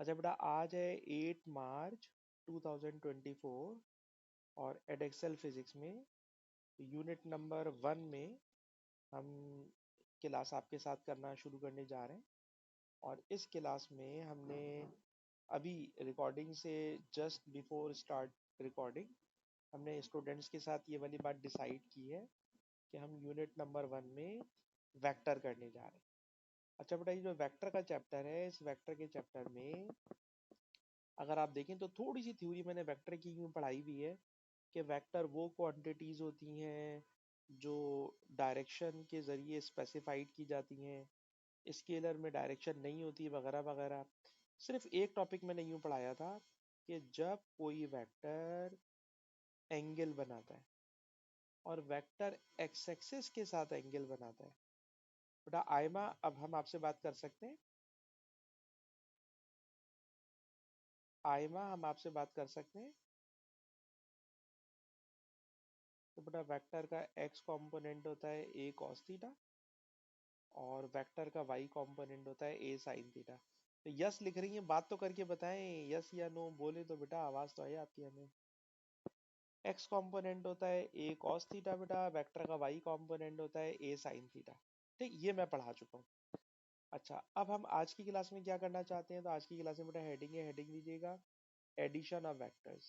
अच्छा बेटा, आज है 8 मार्च 2024 और एडएक्सेल फिजिक्स में यूनिट नंबर 1 में हम क्लास आपके साथ करना शुरू करने जा रहे हैं। और इस क्लास में हमने अभी रिकॉर्डिंग से जस्ट बिफोर स्टार्ट रिकॉर्डिंग हमने स्टूडेंट्स के साथ ये वाली बात डिसाइड की है कि हम यूनिट नंबर 1 में वेक्टर करने जा रहे हैं। अच्छा बेटा, ये जो वेक्टर का चैप्टर है, इस वेक्टर के चैप्टर में अगर आप देखें तो थोड़ी सी थ्योरी मैंने वेक्टर की यूँ पढ़ाई भी है कि वेक्टर वो क्वांटिटीज़ होती हैं जो डायरेक्शन के ज़रिए स्पेसिफाइड की जाती हैं, स्केलर में डायरेक्शन नहीं होती वगैरह वगैरह। सिर्फ एक टॉपिक मैंने यूँ पढ़ाया था कि जब कोई वेक्टर एंगल बनाता है और वेक्टर एक्स एक्सिस के साथ एंगल बनाता है। बेटा आयमा, अब हम आपसे बात कर सकते हैं? आयमा, हम आपसे बात कर सकते हैं? तो बेटा वेक्टर का एक्स कंपोनेंट होता है ए कॉस थीटा और वेक्टर का वाई कंपोनेंट होता है ए साइन थीटा। तो यस लिख रही हैं, बात तो करके बताएं, यस या नो बोले तो बेटा आवाज तो आए आपकी हमें। एक्स कंपोनेंट होता है ए कॉस थीटा बेटा, वेक्टर का वाई कंपोनेंट होता है ए साइन थीटा। ठीक, ये मैं पढ़ा चुका हूँ। अच्छा, अब हम आज की क्लास में क्या करना चाहते हैं? तो आज की क्लास में बेटा हेडिंग है, हेडिंग दीजिएगा एडिशन ऑफ वेक्टर्स।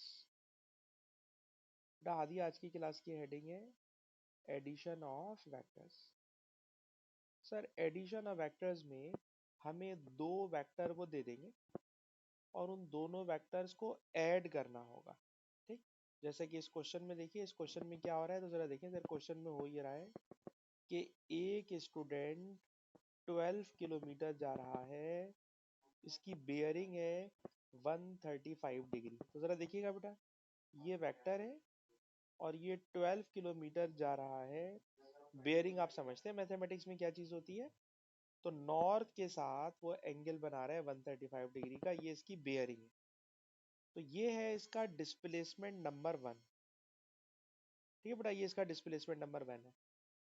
बेटा आदि आज की क्लास की हेडिंग है addition of vectors. Sir addition of vectors में हमें दो वेक्टर वो दे देंगे और उन दोनों वेक्टर्स को ऐड करना होगा। ठीक, जैसे कि इस क्वेश्चन में देखिए, इस क्वेश्चन में क्या हो रहा है तो जरा देखिए। सर क्वेश्चन में हो ये रहा है कि एक स्टूडेंट 12 किलोमीटर जा रहा है, इसकी बेयरिंग है 135 डिग्री। तो जरा देखिएगा बेटा, ये वेक्टर है और ये 12 किलोमीटर जा रहा है। बेयरिंग आप समझते हैं मैथमेटिक्स में क्या चीज होती है? तो नॉर्थ के साथ वो एंगल बना रहा है 135 डिग्री का, ये इसकी बेयरिंग है। तो ये है इसका डिस्प्लेसमेंट नंबर 1। ठीक है बेटा, ये इसका डिस्प्लेसमेंट नंबर 1 है।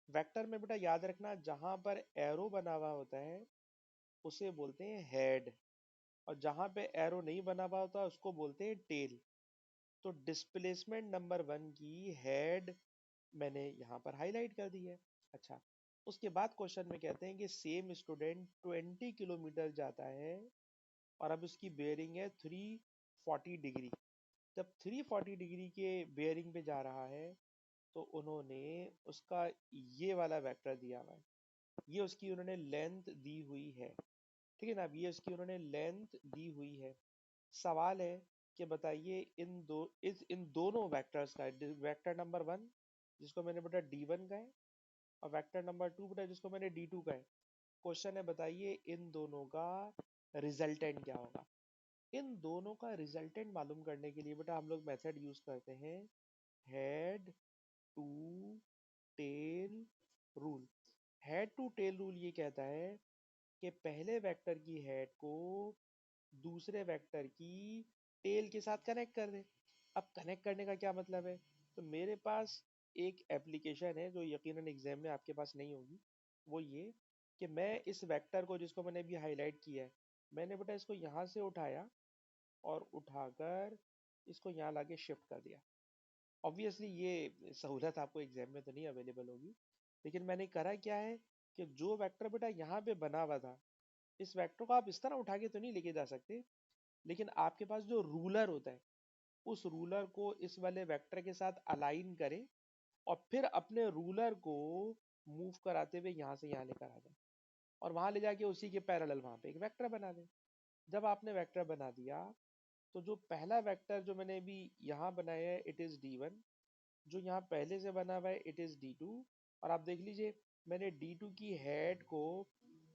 वेक्टर में बेटा याद रखना, जहां पर एरो बना हुआ होता है उसे बोलते हैं हेड, और जहां पे एरो नहीं बना हुआ होता उसको बोलते हैं टेल। तो डिस्प्लेसमेंट नंबर 1 की हेड मैंने यहाँ पर हाईलाइट कर दी है। अच्छा, उसके बाद क्वेश्चन में कहते हैं कि सेम स्टूडेंट 20 किलोमीटर जाता है और अब उसकी बेयरिंग है 340 डिग्री। जब 340 डिग्री के बेयरिंग पे जा रहा है तो उन्होंने उसका ये वाला वेक्टर दिया हुआ है, ये उसकी उन्होंने लेंथ दी हुई है। ठीक है ना, अब ये उसकी उन्होंने लेंथ दी हुई है। सवाल है कि बताइए इन दोनों वेक्टर्स का, वेक्टर नंबर 1 जिसको मैंने बेटा D1 का है और वेक्टर नंबर 2 बेटा जिसको मैंने D2 का है। क्वेश्चन है बताइए इन दोनों का रिजल्टेंट क्या होगा। इन दोनों का रिजल्टेंट मालूम करने के लिए बेटा हम लोग मेथड यूज करते हैं head to tail rule. Head to tail rule ये कहता है कि पहले वेक्टर की हेड को दूसरे वेक्टर की टेल के साथ कनेक्ट कर दे। अब कनेक्ट करने का क्या मतलब है? तो मेरे पास एक एप्लीकेशन है जो यकीनन एग्जाम में आपके पास नहीं होगी। वो ये कि मैं इस वेक्टर को, जिसको मैंने अभी हाईलाइट किया है, मैंने बेटा इसको यहाँ से उठाया और उठाकर इसको यहाँ लाके शिफ्ट कर दिया। ऑब्वियसली ये सहूलत आपको एग्जाम में तो नहीं अवेलेबल होगी, लेकिन मैंने करा क्या है कि जो वेक्टर बेटा यहाँ पे बना हुआ था, इस वेक्टर को आप इस तरह उठा के तो नहीं लेके जा सकते, लेकिन आपके पास जो रूलर होता है उस रूलर को इस वाले वेक्टर के साथ अलाइन करें और फिर अपने रूलर को मूव कराते हुए यहाँ से यहाँ लेकर आ जाए और वहां ले जाके उसी के पैरेलल वहां पे एक वेक्टर बना दें। जब आपने वेक्टर बना दिया तो जो पहला वेक्टर जो मैंने अभी यहाँ बनाया है इट इज D1, जो यहाँ पहले से बना हुआ है इट इज D2। और आप देख लीजिए मैंने D2 की हेड को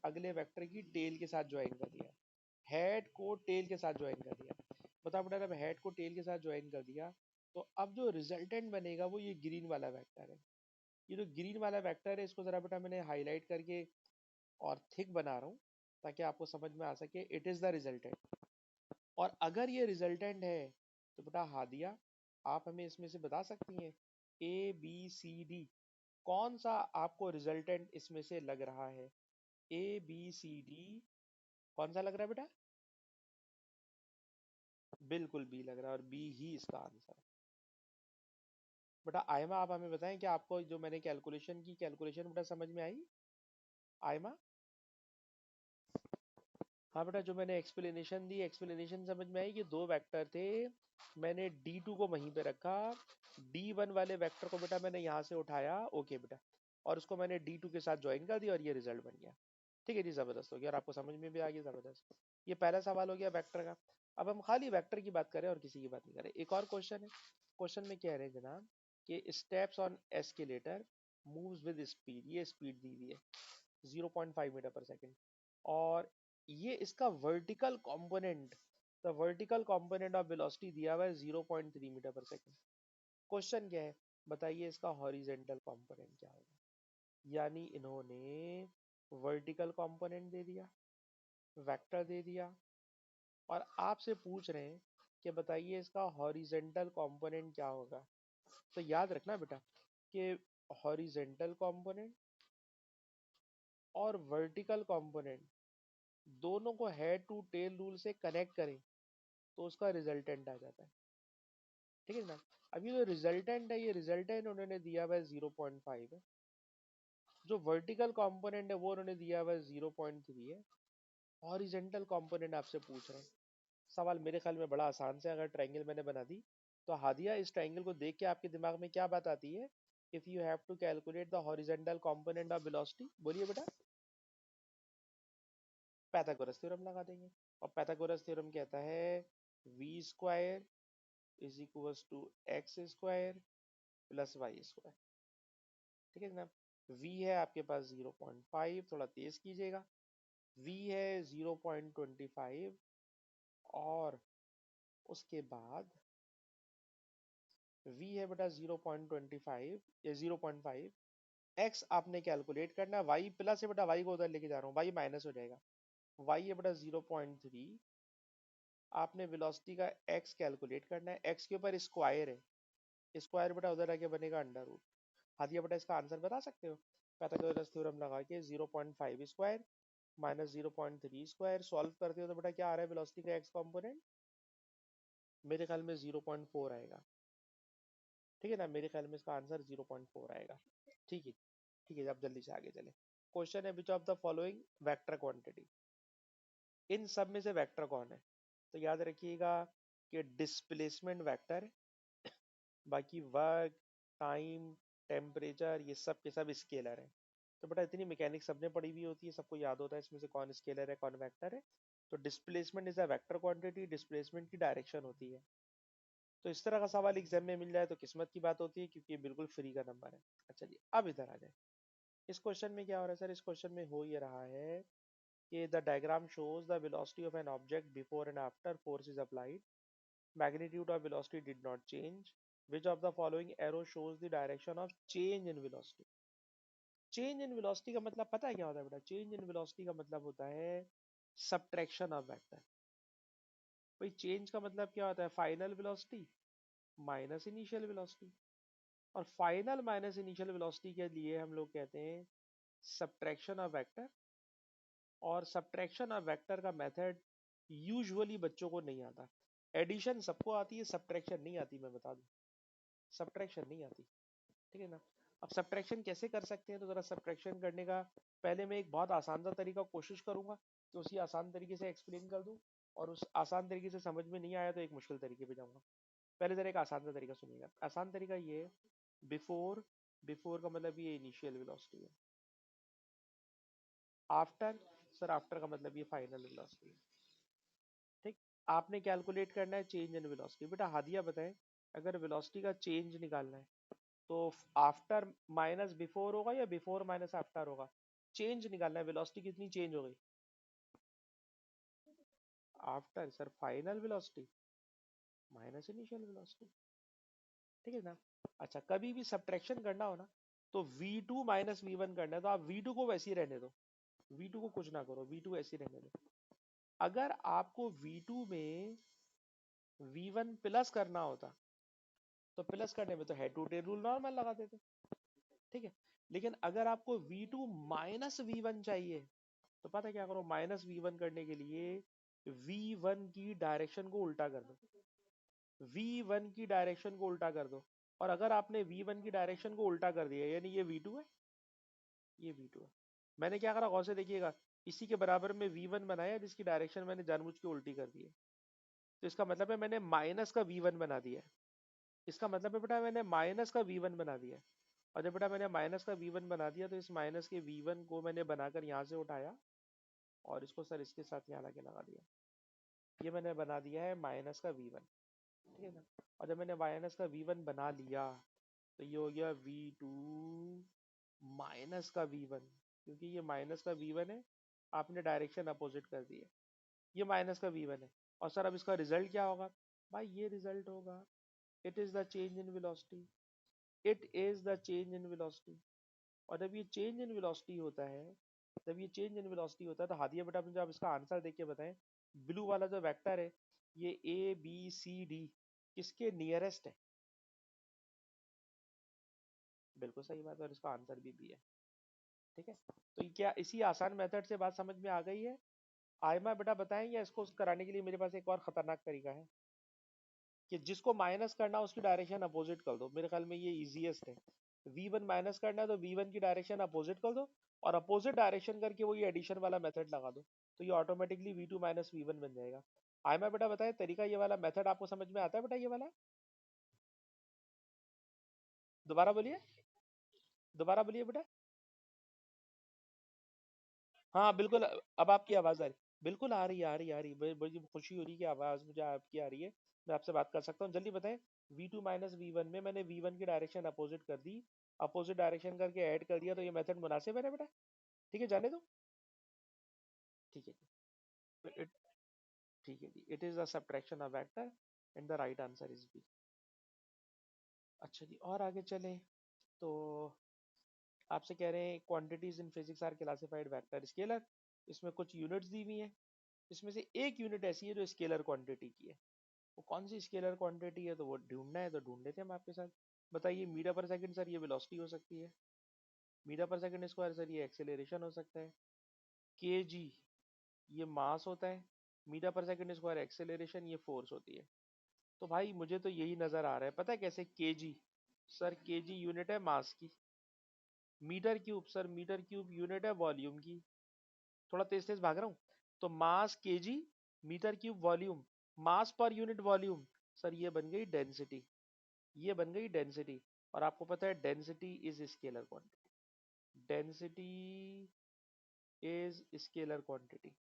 अगले वेक्टर की टेल के साथ ज्वाइन कर दिया, हेड को टेल के साथ ज्वाइन कर दिया। बताओ बेटा, जब हेड को टेल के साथ ज्वाइन कर दिया तो अब जो रिजल्टेंट बनेगा वो ये ग्रीन वाला वेक्टर है। ये जो ग्रीन वाला वेक्टर है इसको जरा बेटा मैंने हाईलाइट करके और थिक बना रहा हूँ ताकि आपको समझ में आ सके, इट इज द रिजल्टेंट। और अगर ये रिजल्टेंट है तो बेटा हादिया, आप हमें इसमें से बता सकती हैं ABCD कौन सा आपको रिजल्टेंट इसमें से लग रहा है? ABCD कौन सा लग रहा है बेटा? बिल्कुल बी लग रहा है और बी ही इसका आंसर है। बेटा आयमा आप हमें बताएं कि आपको जो मैंने कैलकुलेशन की कैलकुलेशन बेटा समझ में आई? आयमा? हाँ बेटा, जो मैंने एक्सप्लेनेशन दी एक्सप्लेनेशन समझ में आई कि दो वेक्टर थे, मैंने D2 को वहीं पे रखा, D1 वाले वेक्टर को बेटा मैंने यहाँ से उठाया, ओके बेटा, और उसको मैंने D2 के साथ ज्वाइन कर दिया और ये रिजल्ट बन गया। ठीक है जी, जबरदस्त हो गया और आपको समझ में भी आ गया, जबरदस्त। ये पहला सवाल हो गया वेक्टर का। अब हम खाली वेक्टर की बात करें और किसी की बात नहीं करें। एक और क्वेश्चन है, क्वेश्चन में कह रहे हैं जनाब कि steps on escalator moves with speed, ये स्पीड दी हुई है 0.5 मीटर पर सेकेंड, और ये इसका vertical component, the vertical component of velocity दिया हुआ है 0.3 मीटर पर सेकेंड। क्वेश्चन क्या है, बताइए इसका हॉरिजेंटल कंपोनेंट क्या होगा। यानी इन्होंने वर्टिकल कंपोनेंट दे दिया, वेक्टर दे दिया, और आपसे पूछ रहे हैं कि बताइए इसका हॉरिजेंटल कंपोनेंट क्या होगा। तो याद रखना बेटा कि हॉरिजेंटल कंपोनेंट और वर्टिकल कंपोनेंट दोनों को हेड टू टेल रूल से कनेक्ट करें तो उसका रिजल्टेंट आ जाता है। ठीक है ना। अब ये जो रिजल्टेंट है, ये रिजल्टेंट उन्होंने दिया हुआ है 0.5 है, जो वर्टिकल कंपोनेंट है वो उन्होंने दिया हुआ है 0.3 है, हॉरिजेंटल कंपोनेंट आपसे पूछ रहे हैं। सवाल मेरे ख्याल में बड़ा आसान से, अगर ट्रायंगल मैंने बना दी तो हादिया इस ट्रायंगल को देख के आपके दिमाग में क्या बात आती है? If you have to calculate the horizontal component of velocity, बोलिए बेटा। पाइथागोरस थ्योरम लगा देंगे, और पाइथागोरस थ्योरम कहता है v square is equals to x square plus y square. ठीक है जनाब। v है आपके पास 0.5, थोड़ा तेज कीजिएगा, v है 0.25, और उसके बाद v है बेटा 0.25 या 0.5, x आपने कैलकुलेट करना है, y प्लस है बेटा, y को उधर लेके जा रहा हूँ, y माइनस हो जाएगा, y है बेटा 0.3, आपने वेलोसिटी का x कैलकुलेट करना है, x के ऊपर स्क्वायर है, स्क्वायर बेटा उधर आके बनेगा अंडर रूट। हादिया बेटा इसका आंसर बता सकते हो? पाइथागोरस थ्योरम लगा के 0.5 स्क्वायर माइनस 0.3 स्क्वायर सॉल्व करते हो तो बेटा क्या आ रहा है वेलोसिटी का x कंपोनेंट? मेरे ख्याल में 0.4 आएगा। ठीक है ना, मेरे ख्याल में इसका आंसर 0.4 आएगा। ठीक है, ठीक है, अब जल्दी से आगे चले। क्वेश्चन है which of the following vector quantity, इन सब में से वेक्टर कौन है? तो याद रखिएगा कि डिस्प्लेसमेंट वेक्टर, बाकी वर्क, टाइम, टेम्परेचर, ये सब के सब स्केलर है। तो बेटा इतनी मैकेनिक्स सबने पढ़ी हुई होती है, सबको याद होता है इसमें से कौन स्केलर है कौन वेक्टर है। तो displacement is a vector quantity, displacement की डायरेक्शन होती है। तो इस तरह का सवाल एग्जाम में मिल जाए तो किस्मत की बात होती है, क्योंकि ये बिल्कुल फ्री का नंबर है। अच्छा जी, अब इधर आ जाए। इस क्वेश्चन में क्या हो रहा है सर? इस क्वेश्चन में हो ये रहा है कि the diagram shows the velocity of an object before and after force is applied, magnitude of velocity did not change, which of the following arrow shows the direction of change in velocity? Change in velocity का मतलब पता है क्या होता है बेटा? Change in velocity का मतलब होता है सब्ट्रैक्शन ऑफ वेक्टर। भाई चेंज का मतलब क्या होता है? Final velocity minus initial velocity, और फाइनल माइनस इनिशियल वेलोसिटी के लिए हम लोग कहते हैं सब्ट्रैक्शन ऑफ वेक्टर। और सब्ट्रैक्शन ऑफ वेक्टर का मेथड यूजुअली बच्चों को नहीं आता। एडिशन सबको आती है, सब्ट्रैक्शन नहीं आती, मैं बता दूं, सब्ट्रैक्शन नहीं आती। ठीक है ना। अब सब्ट्रैक्शन कैसे कर सकते हैं? तो जरा सब्ट्रैक्शन करने का पहले मैं एक बहुत आसान सा तरीका कोशिश करूंगा कि उसी आसान तरीके से एक्सप्लेन कर दूं, और उस आसान तरीके से समझ में नहीं आया तो एक मुश्किल तरीके पे जाऊंगा। पहले जरा एक आसान सा तरीका सुनिएगा। आसान तरीका ये है, बिफोर, बिफोर का मतलब ये इनिशियल वेलोसिटी है, आफ्टर, सर आफ्टर का मतलब ये फाइनल वेलोसिटी है। ठीक। आपने कैलकुलेट करना है चेंज इन वेलोसिटी। बेटा हादिया बताएं, अगर वेलोसिटी का चेंज निकालना है तो आफ्टर माइनस बिफोर होगा या बिफोर माइनस आफ्टर होगा? चेंज निकालना है, वेलोसिटी कितनी चेंज हो गई? After sir final velocity minus initial velocity. ठीक है ना। अच्छा, कभी भी सब्ट्रैक्शन करना हो ना तो v2 माइनस v1 करना है, तो आप v2 को वैसे ही रहने दो, v2 को कुछ ना करो, v2 ऐसे ही रहने दो। अगर आपको v2 में v1 प्लस करना होता तो प्लस करने में तो head to tail rule normal लगा देते। ठीक है। लेकिन अगर आपको v2 माइनस v1 चाहिए तो पता है क्या करो? माइनस v1 करने के लिए V1 की डायरेक्शन को उल्टा कर दो, V1 की डायरेक्शन को उल्टा कर दो। और अगर आपने V1 की डायरेक्शन को उल्टा कर दिया, यानी ये V2 है, ये V2 है। मैंने क्या करा, गौर से देखिएगा, इसी के बराबर में V1 बनाया जिसकी डायरेक्शन मैंने जानबूझ के उल्टी कर दी है। तो इसका मतलब है मैंने माइनस का V1 बना दिया है। इसका मतलब है बेटा मैंने माइनस का V1 बना दिया है। और जब बेटा मैंने माइनस का V1 बना दिया तो इस माइनस के V1 को मैंने बनाकर यहाँ से उठाया और इसको सर इसके साथ यहाँ लाके लगा दिया। ये मैंने बना दिया है माइनस का V1, ठीक है ना। और जब मैंने माइनस का V1 बना लिया तो ये हो गया V2 माइनस का V1, क्योंकि ये माइनस का V1 है, आपने डायरेक्शन अपोजिट कर दी है। ये माइनस का V1 है। और सर अब इसका रिजल्ट क्या होगा भाई, ये रिजल्ट होगा, it is the change in velocity, it is the change in velocity. और जब ये चेंज इन वेलोसिटी होता है, जब ये चेंज इन वेलोसिटी होता है तो हादिया बेटा मुझे आप इसका आंसर देख के बताएं, ब्लू वाला जो वेक्टर है ये ए बी सी डी किसके नियरेस्ट है? बिल्कुल सही बात है, और इसका आंसर भी है। ठीक है, तो ये क्या इसी आसान मेथड से बात समझ में आ गई है? आयमा बेटा बताएं, या इसको कराने के लिए मेरे पास एक और खतरनाक तरीका है कि जिसको माइनस करना है उसकी डायरेक्शन अपोजिट कर दो। मेरे ख्याल में ये इजीएस्ट है। V1 माइनस करना है तो V1 की डायरेक्शन अपोजिट कर दो, और अपोजिट डायरेक्शन करके वो ये एडिशन वाला मेथड लगा दो, तो ये ऑटोमेटिकली V2 माइनस V1 बन जाएगा। आयमा बेटा बताए तरीका, ये वाला मेथड आपको समझ में आता है बेटा? ये वाला दोबारा बोलिए, दोबारा बोलिए बेटा। हाँ बिल्कुल, अब आपकी आवाज आ रही, बिल्कुल आ रही है, आ रही है, आ रही है। बड़ी खुशी हो रही है कि आवाज मुझे आपकी आ रही है, मैं आपसे बात कर सकता हूँ। जल्दी बताएं, V2 माइनस V1 में मैंने V1 की डायरेक्शन अपोजिट कर दी, अपोजिट डायरेक्शन करके ऐड कर दिया, तो ये मेथड मुनासिब है ना बेटा? ठीक है, जाने दो। ठीक है जी, ठीक है जी, it is a subtraction of vector and the right answer is B. अच्छा जी, और आगे चले तो आपसे कह रहे हैं quantities in physics are classified vector scalar. इसमें कुछ यूनिट्स दी हुई हैं, इसमें से एक यूनिट ऐसी है जो स्केलर क्वांटिटी की है। वो कौन सी स्केलर क्वांटिटी है, तो वो ढूंढना है, तो ढूंढ लेते हैं हम आपके साथ। बताइए, मीटर पर सेकंड सर ये वेलोसिटी हो सकती है, मीटर पर सेकंड स्क्वायर सर ये एक्सेलरेशन हो सकता है, केजी ये मास होता है, मीटर पर सेकंड स्क्वायर एक्सेलरेशन ये फोर्स होती है। तो भाई मुझे तो यही नजर आ रहा है, पता है कैसे? केजी, सर केजी यूनिट है मास की, metre cube sir metre cube unit है वॉल्यूम की। थोड़ा तेज तेज भाग रहा हूँ, तो mass KG, metre cube volume, mass per unit volume, sir ये बन गई डेंसिटी, ये बन गई डेंसिटी। और आपको पता है density is scalar quantity, density is scalar quantity,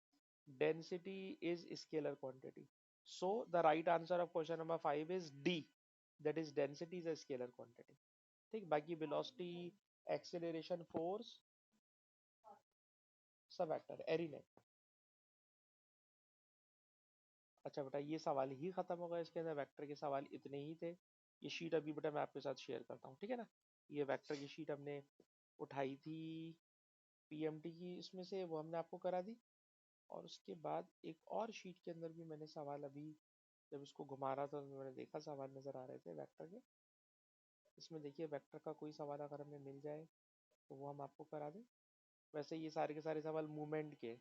density is scalar quantity. So the right answer of question number 5 is D, that is density is a scalar quantity। ठीक, बाकी velocity, acceleration, force सब vector है, एरी नहीं। अच्छा बेटा, ये सवाल ही खत्म हो गया, इसके अंदर वेक्टर के सवाल इतने ही थे। ये शीट अभी बेटा मैं आपके साथ शेयर करता हूँ, ठीक है ना। ये वेक्टर की शीट हमने उठाई थी पीएमटी की, इसमें से वो हमने आपको करा दी। और उसके बाद एक और शीट के अंदर भी मैंने सवाल अभी जब इसको घुमा रहा था तो मैंने देखा सवाल नजर आ रहे थे वेक्टर के। इसमें देखिए वेक्टर का कोई सवाल अगर हमें मिल जाए तो वो हम आपको करा दें। वैसे ये सारे के सारे सवाल मूवमेंट के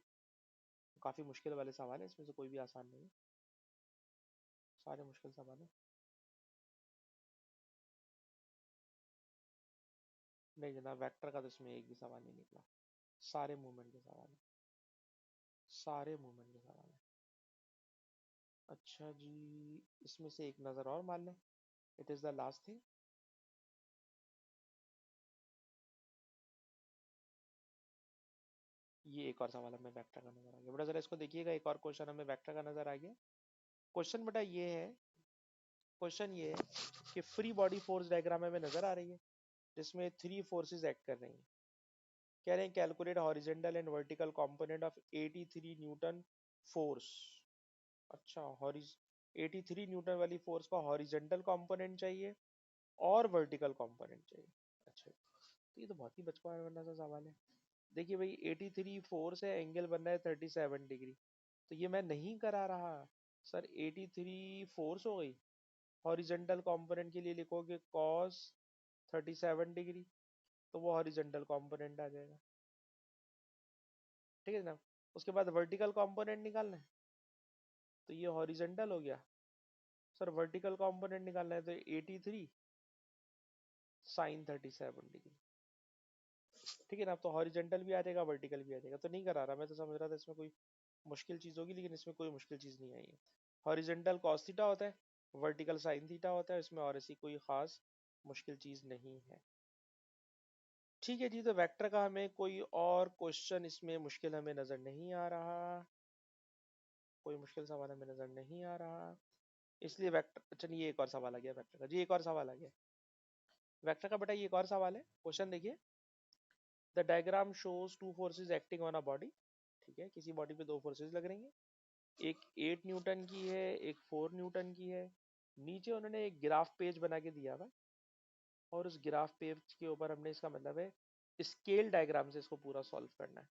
काफ़ी मुश्किल वाले सवाल है, इसमें से कोई भी आसान नहीं है, सारे मुश्किल सवाल है। नहीं जनाब, वेक्टर का तो इसमें एक भी सवाल नहीं निकला, सारे मूवमेंट के सवाल है, सारे मूवमेंट के सवाल है। अच्छा जी, इसमें से एक नज़र और मार लें, it is the last thing. ये एक और सवाल हमें वेक्टर का नजर आ गया बेटा, जरा इसको देखिएगा, एक और क्वेश्चन हमें वेक्टर का नजर आ गया। क्वेश्चन बेटा ये है, क्वेश्चन ये है कि फ्री बॉडी फोर्स डायग्राम हमें नजर आ रही है जिसमें थ्री फोर्सेस एक्ट कर रही हैं। कह रहे हैं calculate horizontal and vertical component of 83 Newton force. अच्छा, हॉरिज 83 न्यूटन वाली फोर्स का हॉरिजेंटल कंपोनेंट चाहिए और वर्टिकल कंपोनेंट चाहिए। अच्छा, तो ये तो बहुत ही बचपन वाला सा सवाल है। देखिए भाई, 83 फोर्स है, एंगल बन रहा है 37 डिग्री, तो ये मैं नहीं करा रहा सर। 83 फोर्स हो गई, हॉरिजेंटल कंपोनेंट के लिए लिखोगे कॉस 37 डिग्री, तो वो हॉरिजेंटल कंपोनेंट आ जाएगा, ठीक है ना। उसके बाद वर्टिकल कंपोनेंट निकालना है, तो ये हॉरिजेंटल हो गया। सर वर्टिकल कंपोनेंट निकालना है तो 83 साइन 37 डिग्री। ठीक है ना, अब तो हॉरिजेंटल भी आ जाएगा वर्टिकल भी आ जाएगा। तो नहीं करा रहा, मैं तो समझ रहा था इसमें कोई मुश्किल चीज होगी, लेकिन इसमें कोई मुश्किल चीज नहीं आई है। हॉरिजेंटल कॉस थीटा होता है, वर्टिकल साइन थीटा होता है, इसमें और ऐसी कोई खास मुश्किल चीज नहीं है। ठीक है जी, तो वेक्टर का हमें कोई और क्वेश्चन इसमें मुश्किल हमें नजर नहीं आ रहा, कोई मुश्किल सवाल हमें नजर नहीं आ रहा, इसलिए वेक्टर, अच्छा नहीं, ये एक और सवाल आ गया वेक्टर का जी, एक और सवाल आ गया वेक्टर का बेटा। ये एक और सवाल है, क्वेश्चन देखिए। The diagram shows two forces acting on a body. ठीक है, किसी बॉडी पे दो फोर्सेस लग रही हैं, एक 8 न्यूटन की है, एक 4 न्यूटन की है। नीचे उन्होंने एक ग्राफ पेज बना के दिया हुआ, और उस ग्राफ पेज के ऊपर हमने, इसका मतलब है स्केल डायग्राम से इसको पूरा सॉल्व करना है।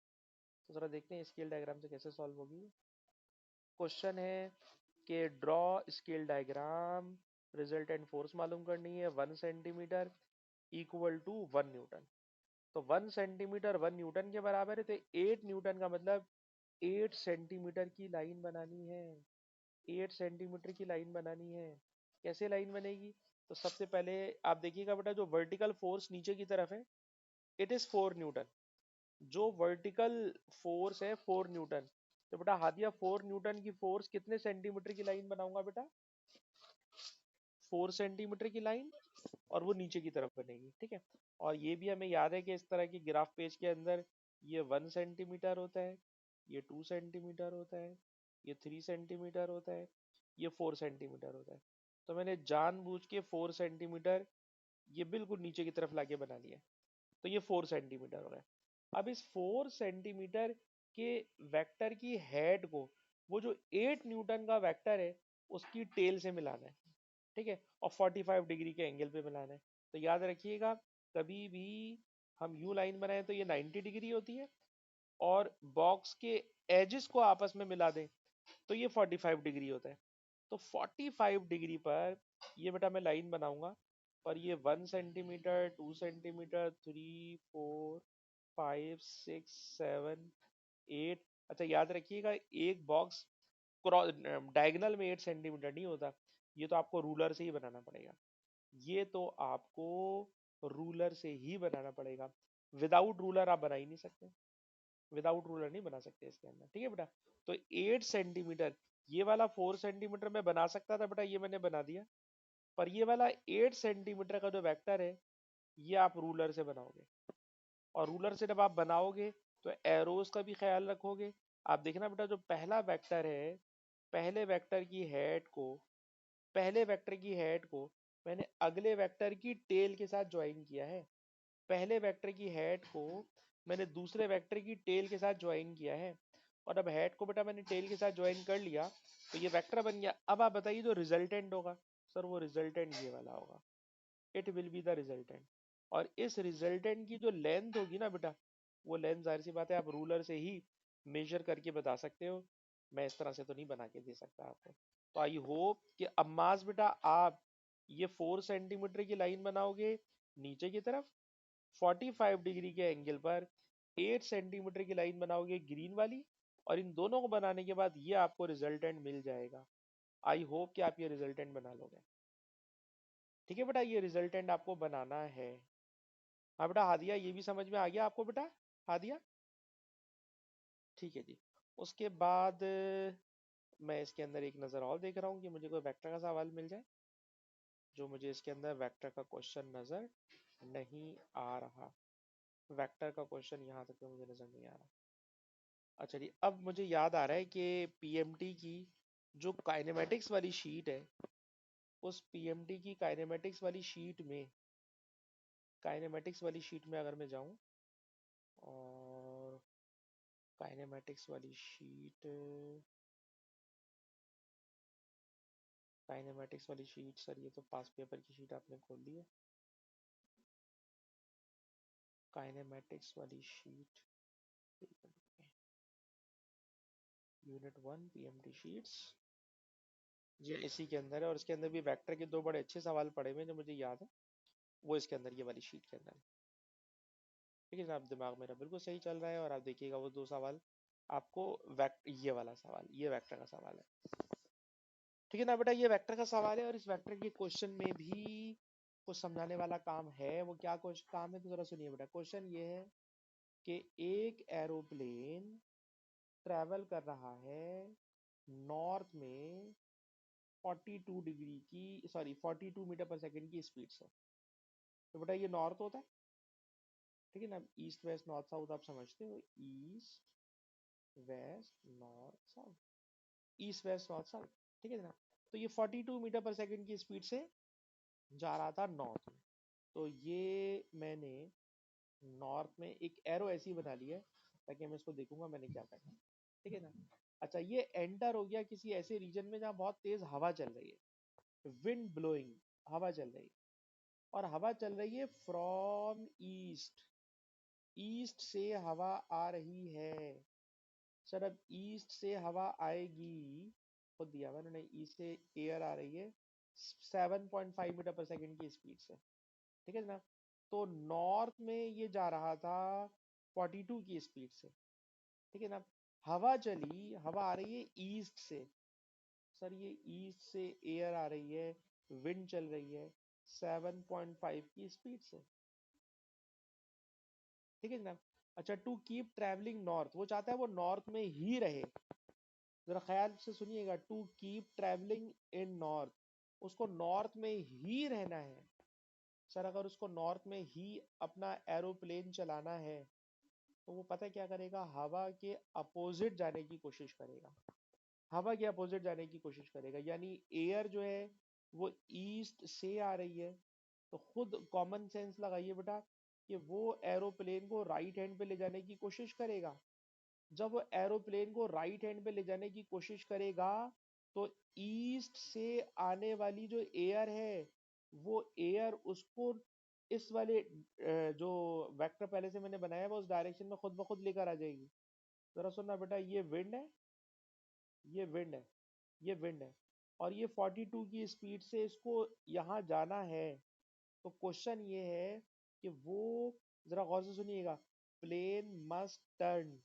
तो जरा देखते हैं स्केल डायग्राम से कैसे सॉल्व होगी। क्वेश्चन है कि draw scale diagram, resultant force मालूम करनी है 1 सेंटीमीटर इक्वल टू 1 न्यूटन। तो 1 सेंटीमीटर 1 न्यूटन के बराबर है, तो 8 न्यूटन का मतलब 8 सेंटीमीटर की लाइन बनानी है। 8 सेंटीमीटर की लाइन बनानी है। कैसे लाइन बनेगी? तो सबसे पहले आप देखिएगा बेटा, जो वर्टिकल फोर्स नीचे की तरफ है इट इज 4 न्यूटन। जो वर्टिकल फोर्स है 4 न्यूटन। तो बेटा हादिया 4 न्यूटन की फोर्स कितने सेंटीमीटर की लाइन बनाऊंगा बेटा? 4 सेंटीमीटर की लाइन, और वो नीचे की तरफ बनेगी। ठीक है, और ये भी हमें याद है कि इस तरह की ग्राफ पेज के अंदर ये 1 सेंटीमीटर होता है, ये 2 सेंटीमीटर होता है, ये 3 सेंटीमीटर होता है, ये 4 सेंटीमीटर होता है। तो मैंने जानबूझ के 4 सेंटीमीटर ये बिल्कुल नीचे की तरफ लाके बना लिया, तो ये 4 सेंटीमीटर हो गया। अब इस 4 सेंटीमीटर के वेक्टर की हेड को, वो जो 8 न्यूटन का वेक्टर है उसकी टेल से मिलाना है। ठीक है, और 45 डिग्री के एंगल पे मिलाना है। तो याद रखिएगा, कभी भी हम यू लाइन बनाए तो ये 90 डिग्री होती है, और बॉक्स के एजेस को आपस में मिला दें तो ये 45 डिग्री होता है। तो 45 डिग्री पर ये बेटा मैं लाइन बनाऊंगा, और ये 1 सेंटीमीटर 2 सेंटीमीटर 3 4 5 6 7 8। अच्छा याद रखिएगा, एक बॉक्स क्रॉस डायगोनल में 8 सेंटीमीटर नहीं होता, ये तो आपको रूलर से ही बनाना पड़ेगा। ये तो आपको रूलर से ही बनाना पड़ेगा, विदाउट रूलर आप बना ही नहीं सकते, विदाउट रूलर नहीं बना सकते इसके अंदर। ठीक है बेटा, तो 8 सेंटीमीटर, ये वाला 4 सेंटीमीटर में बना सकता था बेटा, ये मैंने बना दिया। पर ये वाला 8 सेंटीमीटर का जो वेक्टर है ये आप रूलर से बनाओगे, और रूलर से जब आप बनाओगे तो एरोस का भी ख्याल रखोगे। आप देखना बेटा, जो पहला वेक्टर है, पहले वेक्टर की हेड को, पहले वेक्टर की हेड को मैंने अगले वेक्टर की टेल के साथ ज्वाइन किया है। पहले वेक्टर की हेड को मैंने दूसरे वेक्टर की टेल के साथ ज्वाइन किया है, और अब हेड को बेटा मैंने टेल के साथ ज्वाइन कर लिया, तो ये वेक्टर बन गया। अब आप बताइए जो रिजल्टेंट होगा, सर वो रिजल्टेंट ये वाला होगा, it will be the resultant. और इस रिजल्टेंट की जो लेंथ होगी ना बेटा, वो लेंथ जाहिर सी बात है आप रूलर से ही मेजर करके बता सकते हो, मैं इस तरह से तो नहीं बना के दे सकता आपको। तो आई होप कि अम्मास बेटा आप ये 4 सेंटीमीटर की लाइन बनाओगे नीचे की तरफ, 45 डिग्री के एंगल पर 8 सेंटीमीटर की लाइन बनाओगे ग्रीन वाली, और इन दोनों को बनाने के बाद ये आपको रिजल्टेंट मिल जाएगा। आई होप कि आप ये रिजल्टेंट बना लोगे। ठीक है बेटा, ये रिजल्टेंट आपको बनाना है। हाँ बेटा हादिया, ये भी समझ में आ गया आपको बेटा? हादिया ठीक है जी। उसके बाद मैं इसके अंदर एक नज़र और देख रहा हूँ कि मुझे कोई वेक्टर का सवाल मिल जाए, जो मुझे इसके अंदर वेक्टर का क्वेश्चन नज़र नहीं आ रहा। वेक्टर का क्वेश्चन यहाँ तक तो मुझे नज़र नहीं आ रहा। अच्छा जी, अब मुझे याद आ रहा है कि पीएमटी की जो काइनेमेटिक्स वाली शीट है, उस पीएमटी की काइनेमेटिक्स वाली शीट में, काइनेमेटिक्स वाली शीट में अगर मैं जाऊं, और काइनेमेटिक्स वाली शीट, काइनेमेटिक्स वाली शीट, सर ये तो पास पेपर की शीट आपने खोल ली है। काइनेमेटिक्स वाली शीट, यूनिट 1 पीएमटी शीट्स, ये इसी के अंदर है, और इसके अंदर भी वेक्टर के दो बड़े अच्छे सवाल पड़े हुए हैं जो मुझे याद है, वो इसके अंदर ये वाली शीट के अंदर है। ठीक है जनाब, दिमाग मेरा बिल्कुल सही चल रहा है, और आप देखिएगा वो दो सवाल आपको ये वाला सवाल, ये वेक्टर का सवाल है। ठीक है ना बेटा, ये वेक्टर का सवाल है और इस वेक्टर के क्वेश्चन में भी कुछ समझाने वाला काम है। वो क्या क्वेश्चन काम है तो जरा सुनिए बेटा। क्वेश्चन ये है कि एक एरोप्लेन ट्रैवल कर रहा है नॉर्थ में 42 डिग्री की, सॉरी 42 मीटर पर सेकंड की स्पीड से। तो बेटा ये नॉर्थ होता है, ठीक है ना। ईस्ट वेस्ट नॉर्थ साउथ आप समझते हो, east west north south, east west north south, ठीक है ना। तो ये 42 मीटर पर सेकंड की स्पीड से जा रहा था नॉर्थ में। तो ये मैंने नॉर्थ में एक एरो ऐसी बना ली है ताकि मैं इसको देखूंगा मैंने क्या करना है, ठीक है ना। अच्छा, ये एंटर हो गया किसी ऐसे रीजन में जहाँ बहुत तेज हवा चल रही है, विंड ब्लोइंग, हवा चल रही है। और हवा चल रही है फ्रॉम ईस्ट, ईस्ट से हवा आ रही है। सर अब ईस्ट से हवा आएगी, खुद दिया हुआ उन्होंने, ईस्ट से एयर आ रही है 7.5 मीटर पर सेकंड की स्पीड से, ठीक है ना। तो नॉर्थ में ये जा रहा था 42 की स्पीड से, ठीक है ना। हवा चली, हवा आ रही है ईस्ट से। सर ये ईस्ट से एयर आ रही है, विंड चल रही है 7.5 की स्पीड से, ठीक है ना। अच्छा, टू कीप ट्रैवलिंग नॉर्थ, वो चाहता है वो नॉर्थ में ही रहे। जरा ख्याल से सुनिएगा, to keep travelling in north, उसको नॉर्थ में ही रहना है। सर अगर उसको नॉर्थ में ही अपना एरोप्लेन चलाना है तो वो पता है क्या करेगा, हवा के अपोजिट जाने की कोशिश करेगा, हवा के अपोजिट जाने की कोशिश करेगा। यानी एयर जो है वो ईस्ट से आ रही है, तो खुद कॉमन सेंस लगाइए बेटा कि वो एरोप्लेन को राइट हैंड पे ले जाने की कोशिश करेगा। जब वो एरोप्लेन को राइट हैंड पे ले जाने की कोशिश करेगा तो ईस्ट से आने वाली जो एयर है वो एयर उसको इस वाले जो वेक्टर पहले से मैंने बनाया है वो उस डायरेक्शन में खुद ब खुद लेकर आ जाएगी। जरा सुनना बेटा, ये विंड है, ये विंड है, ये विंड है, और ये 42 की स्पीड से इसको यहाँ जाना है। तो क्वेश्चन ये है कि वो, जरा गौर से सुनिएगा, plane must turn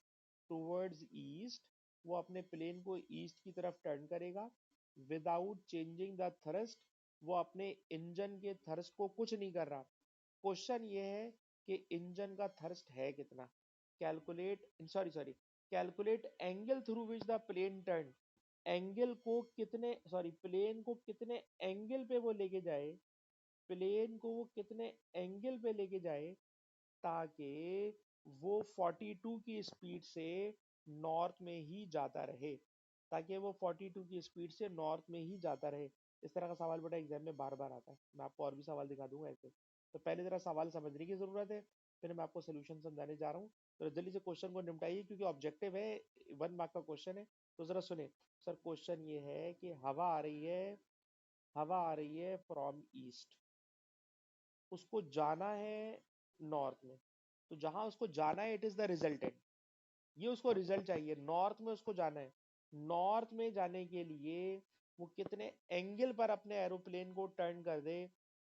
towards east, वो अपने प्लेन को ईस्ट की तरफ टर्न करेगा विदाउट चेंजिंग द थ्रस्ट, वो अपने इंजन के थ्रस्ट को कुछ नहीं कर रहा। क्वेश्चन ये है कि इंजन का थ्रस्ट है कितना। Calculate, sorry sorry, calculate angle through which the plane turn, angle को कितने, सॉरी प्लेन को कितने एंगल पे वो लेके जाए, प्लेन को वो कितने एंगल पे लेके जाए ताकि वो 42 की स्पीड से नॉर्थ में ही जाता रहे, ताकि वो 42 की स्पीड से नॉर्थ में ही जाता रहे। इस तरह का सवाल बेटा एग्जाम में बार बार आता है, मैं आपको और भी सवाल दिखा दूंगा ऐसे। तो पहले जरा सवाल समझने की जरूरत है, फिर मैं आपको सोल्यूशन समझाने जा रहा हूँ। तो जल्दी से क्वेश्चन को निपटाइए क्योंकि ऑब्जेक्टिव है, 1 मार्क का क्वेश्चन है। तो जरा सुने सर, क्वेश्चन ये है कि हवा आ रही है, हवा आ रही है फ्रॉम ईस्ट, उसको जाना है नॉर्थ में। तो जहां उसको जाना है इट इज द रिजल्टेंट, ये उसको रिजल्ट चाहिए, नॉर्थ में उसको जाना है। नॉर्थ में जाने के लिए वो कितने एंगल पर अपने एरोप्लेन को टर्न कर दे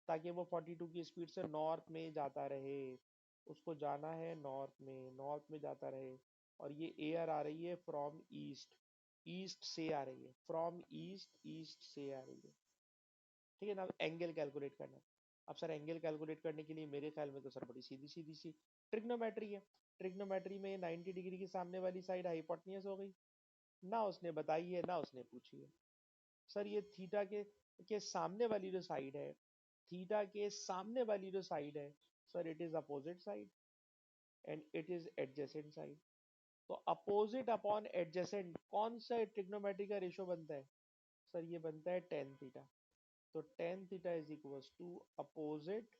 ताकि वो 42 की स्पीड से नॉर्थ में जाता रहे। उसको जाना है नॉर्थ में, नॉर्थ में जाता रहे। और ये एयर आ रही है फ्रॉम ईस्ट, ईस्ट से आ रही है, फ्रॉम ईस्ट, ईस्ट से आ रही है, ठीक है ना। एंगल कैलकुलेट करना है। अब सर एंगल कैलकुलेट करने के लिए मेरे ख्याल में तो सर बड़ी सीधी सीधी सी ट्रिग्नोमेट्री है। ट्रिग्नोमेट्री में 90 डिग्री की सामने वाली साइड हाइपोटेन्यूज हो गई, ना उसने बताई है ना उसने पूछी है। सर ये थीटा के सामने वाली जो साइड है, थीटा के सामने वाली जो साइड है, sir it is opposite side and it is adjacent side. तो अपोजिट अपॉन एडजेसेंट कौन सा ट्रिग्नोमेट्री का रेशो बनता है, सर ये बनता है टेन थीटा। तो tan theta is equal to opposite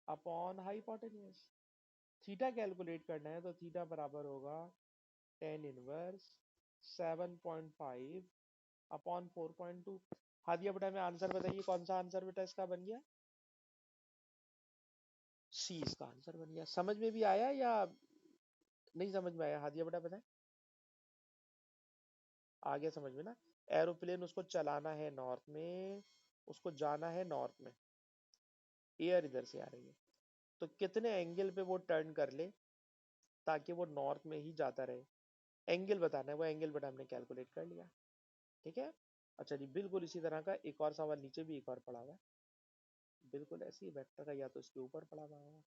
upon hypotenuse. Theta calculate करना है तो थीटा बराबर होगा टेन इनवर्स 7.5 अपॉन 4.2। हाँ दिया बेटा, में आंसर बताइए कौन सा आंसर बेटा इसका बन गया, सी इसका आंसर बन गया। समझ में भी आया या नहीं समझ में आया, हाँ दिया बेटा बताए। आ गया समझ में ना। एरोप्लेन उसको चलाना है नॉर्थ में, उसको जाना है नॉर्थ में, एयर इधर से आ रही है, तो कितने एंगल पे वो टर्न कर ले ताकि वो नॉर्थ में ही जाता रहे। एंगल बताना है, वो एंगल बेटा हमने कैलकुलेट कर लिया, ठीक है। अच्छा जी, बिल्कुल इसी तरह का एक और सवाल नीचे भी एक और पड़ा हुआ है, बिल्कुल ऐसे ही वेक्टर का, या तो इसके ऊपर पड़ा हुआ होगा।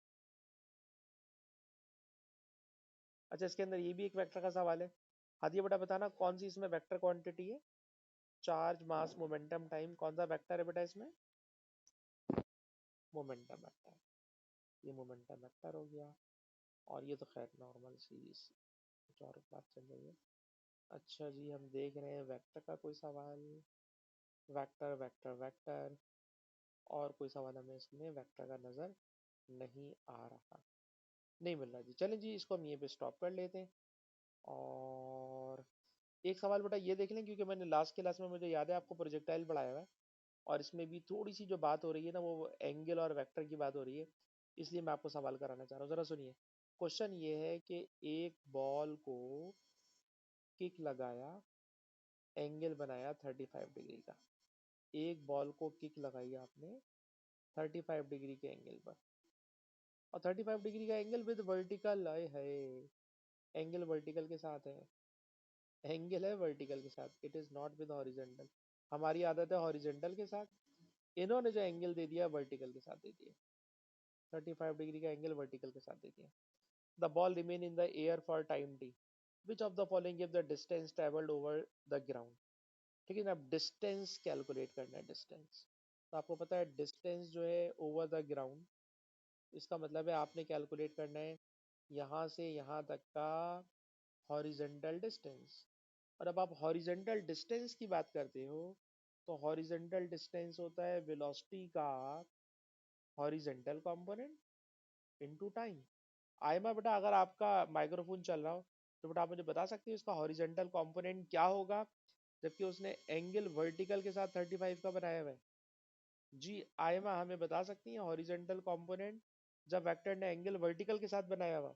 अच्छा, इसके अंदर ये भी एक वेक्टर का सवाल है। हादिया बेटा बताना कौन सी इसमें वेक्टर क्वांटिटी है? चार्ज, मास, मोमेंटम, टाइम, कौन सा वेक्टर है बेटा इसमें? Momentum vector. ये मोमेंटम वेक्टर हो गया। और ये तो खैर नॉर्मल सी कुछ और बात चल रही है। अच्छा जी, हम देख रहे हैं वेक्टर का कोई सवाल। Vector vector vector. और कोई सवाल हमें इसमें वेक्टर का नजर नहीं आ रहा, नहीं मिल रहा जी। चलें जी, इसको हम यहीं पे स्टॉप कर लेते हैं। और एक सवाल बेटा ये देख लें, क्योंकि मैंने लास्ट क्लास में, मुझे याद है, आपको प्रोजेक्टाइल पढ़ाया हुआ है, और इसमें भी थोड़ी सी जो बात हो रही है ना, वो एंगल और वेक्टर की बात हो रही है, इसलिए मैं आपको सवाल कराना चाह रहा हूँ। जरा सुनिए। क्वेश्चन ये है कि एक बॉल को किक लगाया, एंगल बनाया 35 डिग्री का। एक बॉल को किक लगाई आपने 35 डिग्री के एंगल पर, और 35 डिग्री का एंगल विद वर्टिकल है। एंगल वर्टिकल के साथ है, एंगल है वर्टिकल के साथ, it is not with horizontal. हमारी आदत है हॉरिजेंटल के साथ, इन्होंने जो एंगल दे दिया वर्टिकल के साथ दे दिया। 35 डिग्री का एंगल वर्टिकल के साथ दे दिया। The ball remain in the air for time T, which of the following give the distance travelled over the ground. ठीक है ना, अब डिस्टेंस कैलकुलेट करना है, डिस्टेंस। तो आपको पता है डिस्टेंस जो है ओवर द ग्राउंड, इसका मतलब है आपने कैलकुलेट करना है यहाँ से यहाँ तक का हॉरिजेंटल डिस्टेंस। और अब आप हॉरिजेंटल डिस्टेंस की बात करते हो, तो हॉरिजेंटल डिस्टेंस होता है वेलोसिटी का horizontal component into time. Aima बेटा, अगर आपका माइक्रोफोन चल रहा हो तो बेटा आप मुझे बता सकते हो इसका हॉरिजेंटल कंपोनेंट क्या होगा, जबकि उसने एंगल वर्टिकल के साथ 35 का बनाया हुआ है। जी आयमा, हमें बता सकती हैं हॉरिजेंटल कंपोनेंट जब वेक्टर ने एंगल वर्टिकल के साथ बनाया हुआ?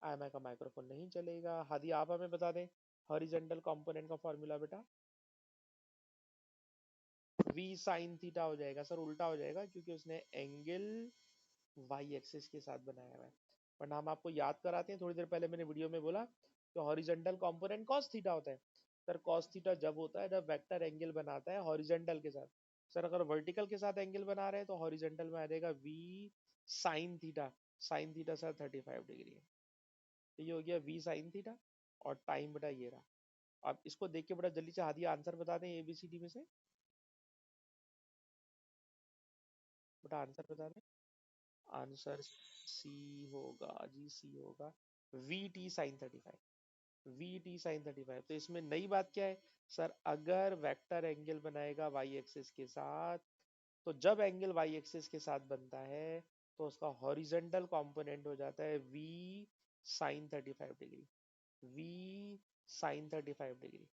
आयमा का माइक्रोफोन नहीं चलेगा। हादी आप हमें बता दें हॉरिजेंटल कंपोनेंट का फॉर्मूला बेटा। v साइन थीटा हो जाएगा सर, उल्टा हो जाएगा, क्योंकि उसने एंगल वाई एक्सिस के साथ बनाया हुआ है। बट हम आपको याद कराते हैं, थोड़ी देर पहले मैंने वीडियो में बोला कि हॉरिजेंटल कंपोनेंट cos थीटा होता है। सर cos थीटा जब होता है जब वेक्टर एंगल बनाता है हॉरिजेंटल के साथ। सर अगर वर्टिकल के साथ एंगल बना रहे हैं तो हॉरिजेंटल में आ जाएगा v sine theta. Sine theta sir 35 degree है, तो ये हो गया v साइन थीटा। और टाइम बेटा ये रहा। अब इसको देख के बड़ा जल्दी से हादी आंसर बता दें एबीसीडी में से, बेटा आंसर बता दें। आंसर सी होगा जी, सी होगा। V t sine 35, v t sine 35। तो इसमें नई बात क्या है सर, अगर वेक्टर एंगल बनाएगा वाई एक्सिस के साथ, तो जब एंगल वाई एक्सिस के साथ बनता है तो उसका हॉरिजेंटल कंपोनेंट हो जाता है v sine 35 degree. V sine 35 degree.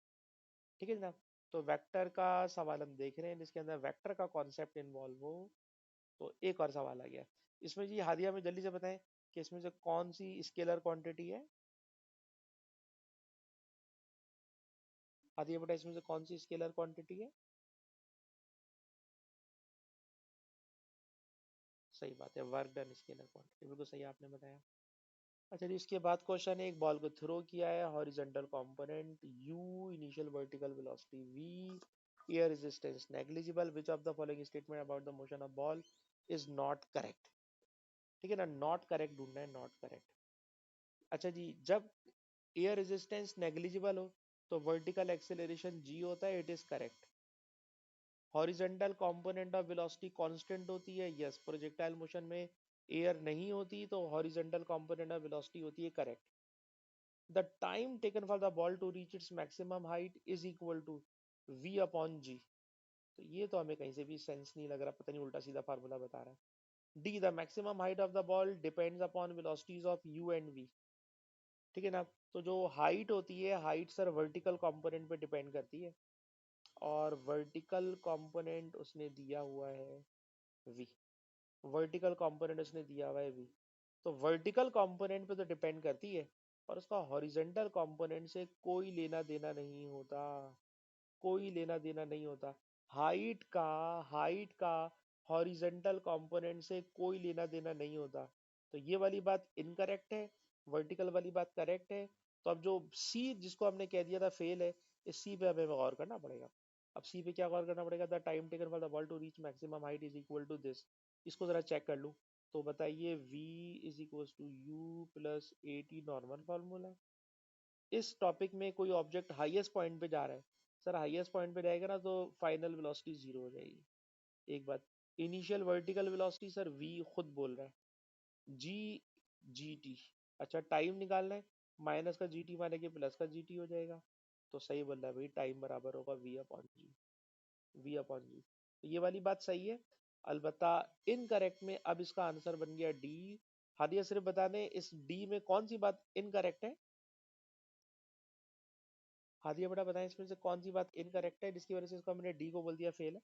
ठीक है ना। तो वेक्टर का सवाल हम देख रहे हैं जिसके अंदर वेक्टर का कॉन्सेप्ट इन्वॉल्व हो। तो एक और सवाल आ गया इसमें जी, हादिया में जल्दी से बताएं कि इसमें से कौन सी स्केलर क्वांटिटी है? हादिया बेटा, इसमें से कौन सी स्केलर क्वांटिटी है? सही बात है, वर्क डन स्केलर क्वांटिटी, बिल्कुल सही आपने बताया। अच्छा जी, इसके बाद क्वेश्चन है, एक बॉल को थ्रो किया है, horizontal component u, initial vertical velocity v, air resistance negligible, which of the following statement about the motion of ball is not correct. ठीक है ना, नॉट करेक्ट ढूंढना है, नॉट करेक्ट। अच्छा जी, जब एयर रेजिस्टेंस नेग्लिजिबल हो तो वर्टिकल एक्सेलरेशन g होता है, it is correct. Horizontal component of velocity constant होती है, यस। प्रोजेक्टाइल मोशन में एयर नहीं होती तो हॉरिजॉन्टल कंपोनेंट ऑफ वेलोसिटी होती है, correct. The time taken for the ball to reach its maximum height is equal to v upon g। तो ये तो हमें कहीं से भी सेंस नहीं लग रहा, पता नहीं उल्टा सीधा फार्मूला बता रहा है। d, the maximum height of the ball depends upon velocities of u and v। ठीक है ना। तो जो हाइट होती है, हाइट सर वर्टिकल कंपोनेंट पे डिपेंड करती है, और वर्टिकल कंपोनेंट उसने दिया हुआ है v। वर्टिकल कंपोनेंट उसने दिया हुआ है v, तो वर्टिकल कंपोनेंट पे तो डिपेंड करती है, और उसका हॉरिजॉन्टल कंपोनेंट से कोई लेना देना नहीं होता, कोई लेना देना नहीं होता। हाइट का, हाइट का हॉरिजॉन्टल कंपोनेंट से कोई लेना देना नहीं होता। तो ये वाली बात इनकरेक्ट है, वर्टिकल वाली बात करेक्ट है। तो अब जो सी जिसको हमने कह दिया था फेल है, इस सी पे हमें गौर करना पड़ेगा। अब सी पे क्या गौर करना पड़ेगा? The time taken for the ball to reach maximum height is equal to this. इसको जरा चेक कर लूँ। तो बताइए v is equal to u plus a t, normal formula. इस टॉपिक में कोई ऑब्जेक्ट हाईएस्ट पॉइंट पे जा रहा है, सर हाईएस्ट पॉइंट पे जाएगा ना तो फाइनल वेलोसिटी जीरो हो जाएगी। एक बात, initial vertical velocity sir v खुद बोल रहा है जी जी टी। अच्छा टाइम निकालना है, माइनस का जी टी माने कि प्लस का जी टी हो जाएगा। तो सही बोल रहा है भाई, टाइम बराबर होगा v upon g. V upon g, तो ये वाली बात सही है। अलबत्ता इनकरेक्ट में अब इसका आंसर बन गया डी। हादिया सिर्फ बता दें इस डी में कौन सी बात इनकरेक्ट है? हादिया बेटा बताएं इसमें से कौन सी बात इनकरेक्ट है जिसकी वजह से इसको हमने डी को बोल दिया फेल है,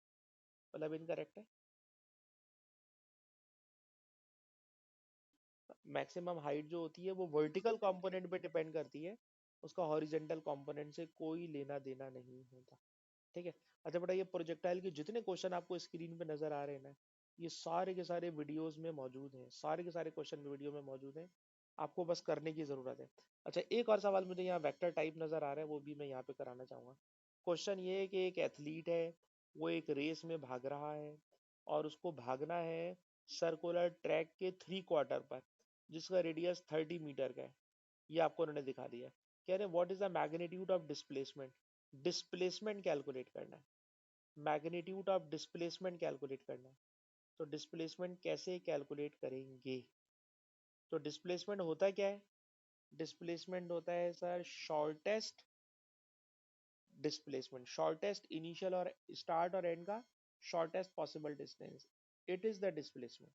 मतलब इनकरेक्ट है। मैक्सिमम हाइट जो होती है वो वर्टिकल कंपोनेंट पे डिपेंड करती है, उसका हॉरिजेंटल कंपोनेंट से कोई लेना देना नहीं होता। ठीक है। अच्छा बेटा, ये प्रोजेक्टाइल के जितने क्वेश्चन आपको स्क्रीन पे नजर आ रहे हैं ना, ये सारे के सारे वीडियोस में मौजूद हैं, सारे के सारे क्वेश्चन वीडियो में मौजूद हैं। आपको बस करने की जरूरत है। अच्छा एक और सवाल मुझे यहाँ वेक्टर टाइप नजर आ रहा है, वो भी मैं यहाँ पे कराना चाहूंगा। क्वेश्चन ये है कि एक एथलीट है, वो एक रेस में भाग रहा है और उसको भागना है सर्कुलर ट्रैक के 3/4 पर, जिसका रेडियस 30 मीटर का है। ये आपको उन्होंने दिखा दिया। कह रहे what is the magnitude of displacement. Displacement calculate करना है, मैग्नीट्यूड ऑफ डिस्प्लेसमेंट कैलकुलेट करना है। तो डिस्प्लेसमेंट कैसे कैलकुलेट करेंगे? तो डिस्प्लेसमेंट होता क्या है? डिस्प्लेसमेंट होता है sir shortest displacement, shortest initial और स्टार्ट और एंड का shortest possible distance, it is the displacement.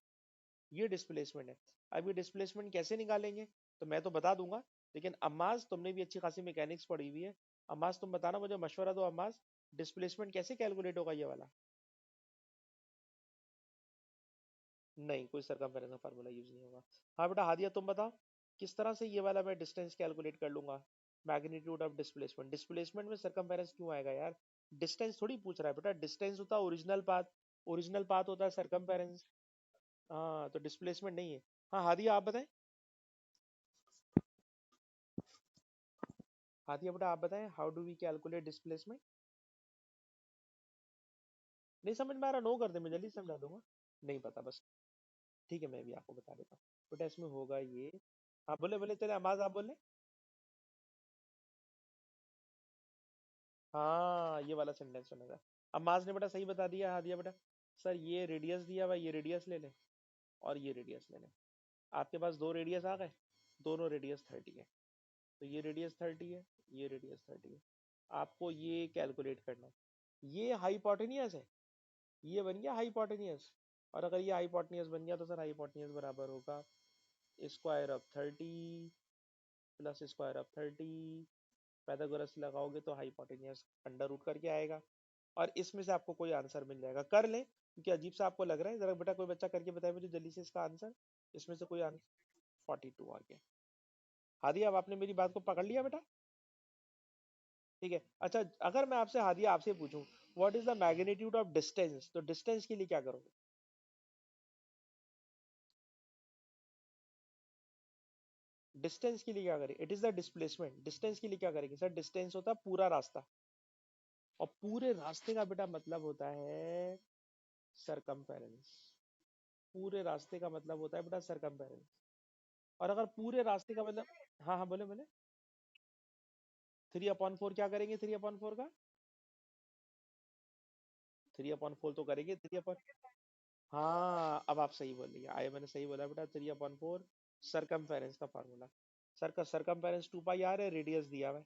ये डिस्प्लेसमेंट है। अब ये डिस्प्लेसमेंट कैसे निकालेंगे तो मैं तो बता दूंगा, लेकिन अम्माज तुमने भी अच्छी खासी मैकेनिक्स पढ़ी हुई है, अम्माज तुम बताना मुझे, मशवरा दो अम्माज, डिस्प्लेसमेंट कैसे कैलकुलेट होगा ये वाला? नहीं, कोई सरकमफेरेंस का फार्मूला यूज नहीं होगा। हाँ बेटा हादिया तुम बताओ, किस तरह से ये वाला मैं डिस्टेंस कैलकुलेट कर लूंगा? मैग्नीट्यूड ऑफ डिस्प्लेसमेंट, डिस्प्लेसमेंट में सरकमफेरेंस क्यों आएगा यार? डिस्टेंस थोड़ी पूछ रहा है बेटा, डिस्टेंस होता है ओरिजिनल पाथ, ओरिजिनल पाथ होता है सरकमफेरेंस। हाँ तो डिस्प्लेसमेंट नहीं है। हाँ हादिया आप बताएं, हादिया बेटा आप बताएं, how do we calculate displacement? नहीं समझ में आ रहा, नो कर दे, मैं जल्दी समझा दूंगा। नहीं पता बस, ठीक है मैं भी आपको बता देता हूँ। बेटा इसमें होगा ये, हाँ बोले बोले तेरे आवाज आप बोले। हाँ ये वाला सेंटेंस सुना था। अब माज ने बेटा सही बता दिया, हाँ दिया बेटा। सर ये रेडियस दिया हुआ, ये रेडियस ले लें और ये रेडियस ले लें। आपके पास दो रेडियस आ गए, दोनों रेडियस 30 है। तो ये रेडियस 30 है, ये रेडियस 30 है। आपको ये कैलकुलेट करना है। ये हाइपोटेनियस है, ये बन गया हाइपोटेनियस। और अगर ये हाइपोटेनियस बन गया तो सर हाइपोटेनियस बराबर होगा square of 30 plus square of 30। Pythagoras लगाओगे तो हाइपोटेनियस अंडर रूट करके आएगा, और इसमें से आपको कोई आंसर मिल जाएगा। कर लें क्योंकि अजीब सा आपको लग रहा है, जरा बेटा कोई बच्चा करके बताए मुझे जल्दी से इसका आंसर, इसमें से कोई आंसर। 42 आ गया। हादी अब आपने मेरी बात को पकड़ लिया बेटा? ठीक है। अच्छा अगर मैं आपसे हादिया आपसे पूछूं what is the magnitude of distance, तो डिस्टेंस के लिए क्या करोगे? डिस्टेंस के लिए क्या करें? It is the displacement. Distance के लिए क्या करेंगे सर? डिस्टेंस होता है पूरा रास्ता, और पूरे रास्ते का बेटा मतलब होता है सरकमफेरेंस। पूरे रास्ते का मतलब होता है बेटा सरकमफेरेंस। और अगर पूरे रास्ते का मतलब, हाँ हाँ बोले बोले। 3/4 क्या करेंगे 3/4 का? 3/4 तो करेंगे 3/। हाँ अब आप सही बोल रही है, आए मैंने सही बोला बेटा, 3/4 सरकमफेरेंस का फार्मूला। सर का सरकमफेरेंस 2 पाई आर है, रेडियस दिया हुआ है।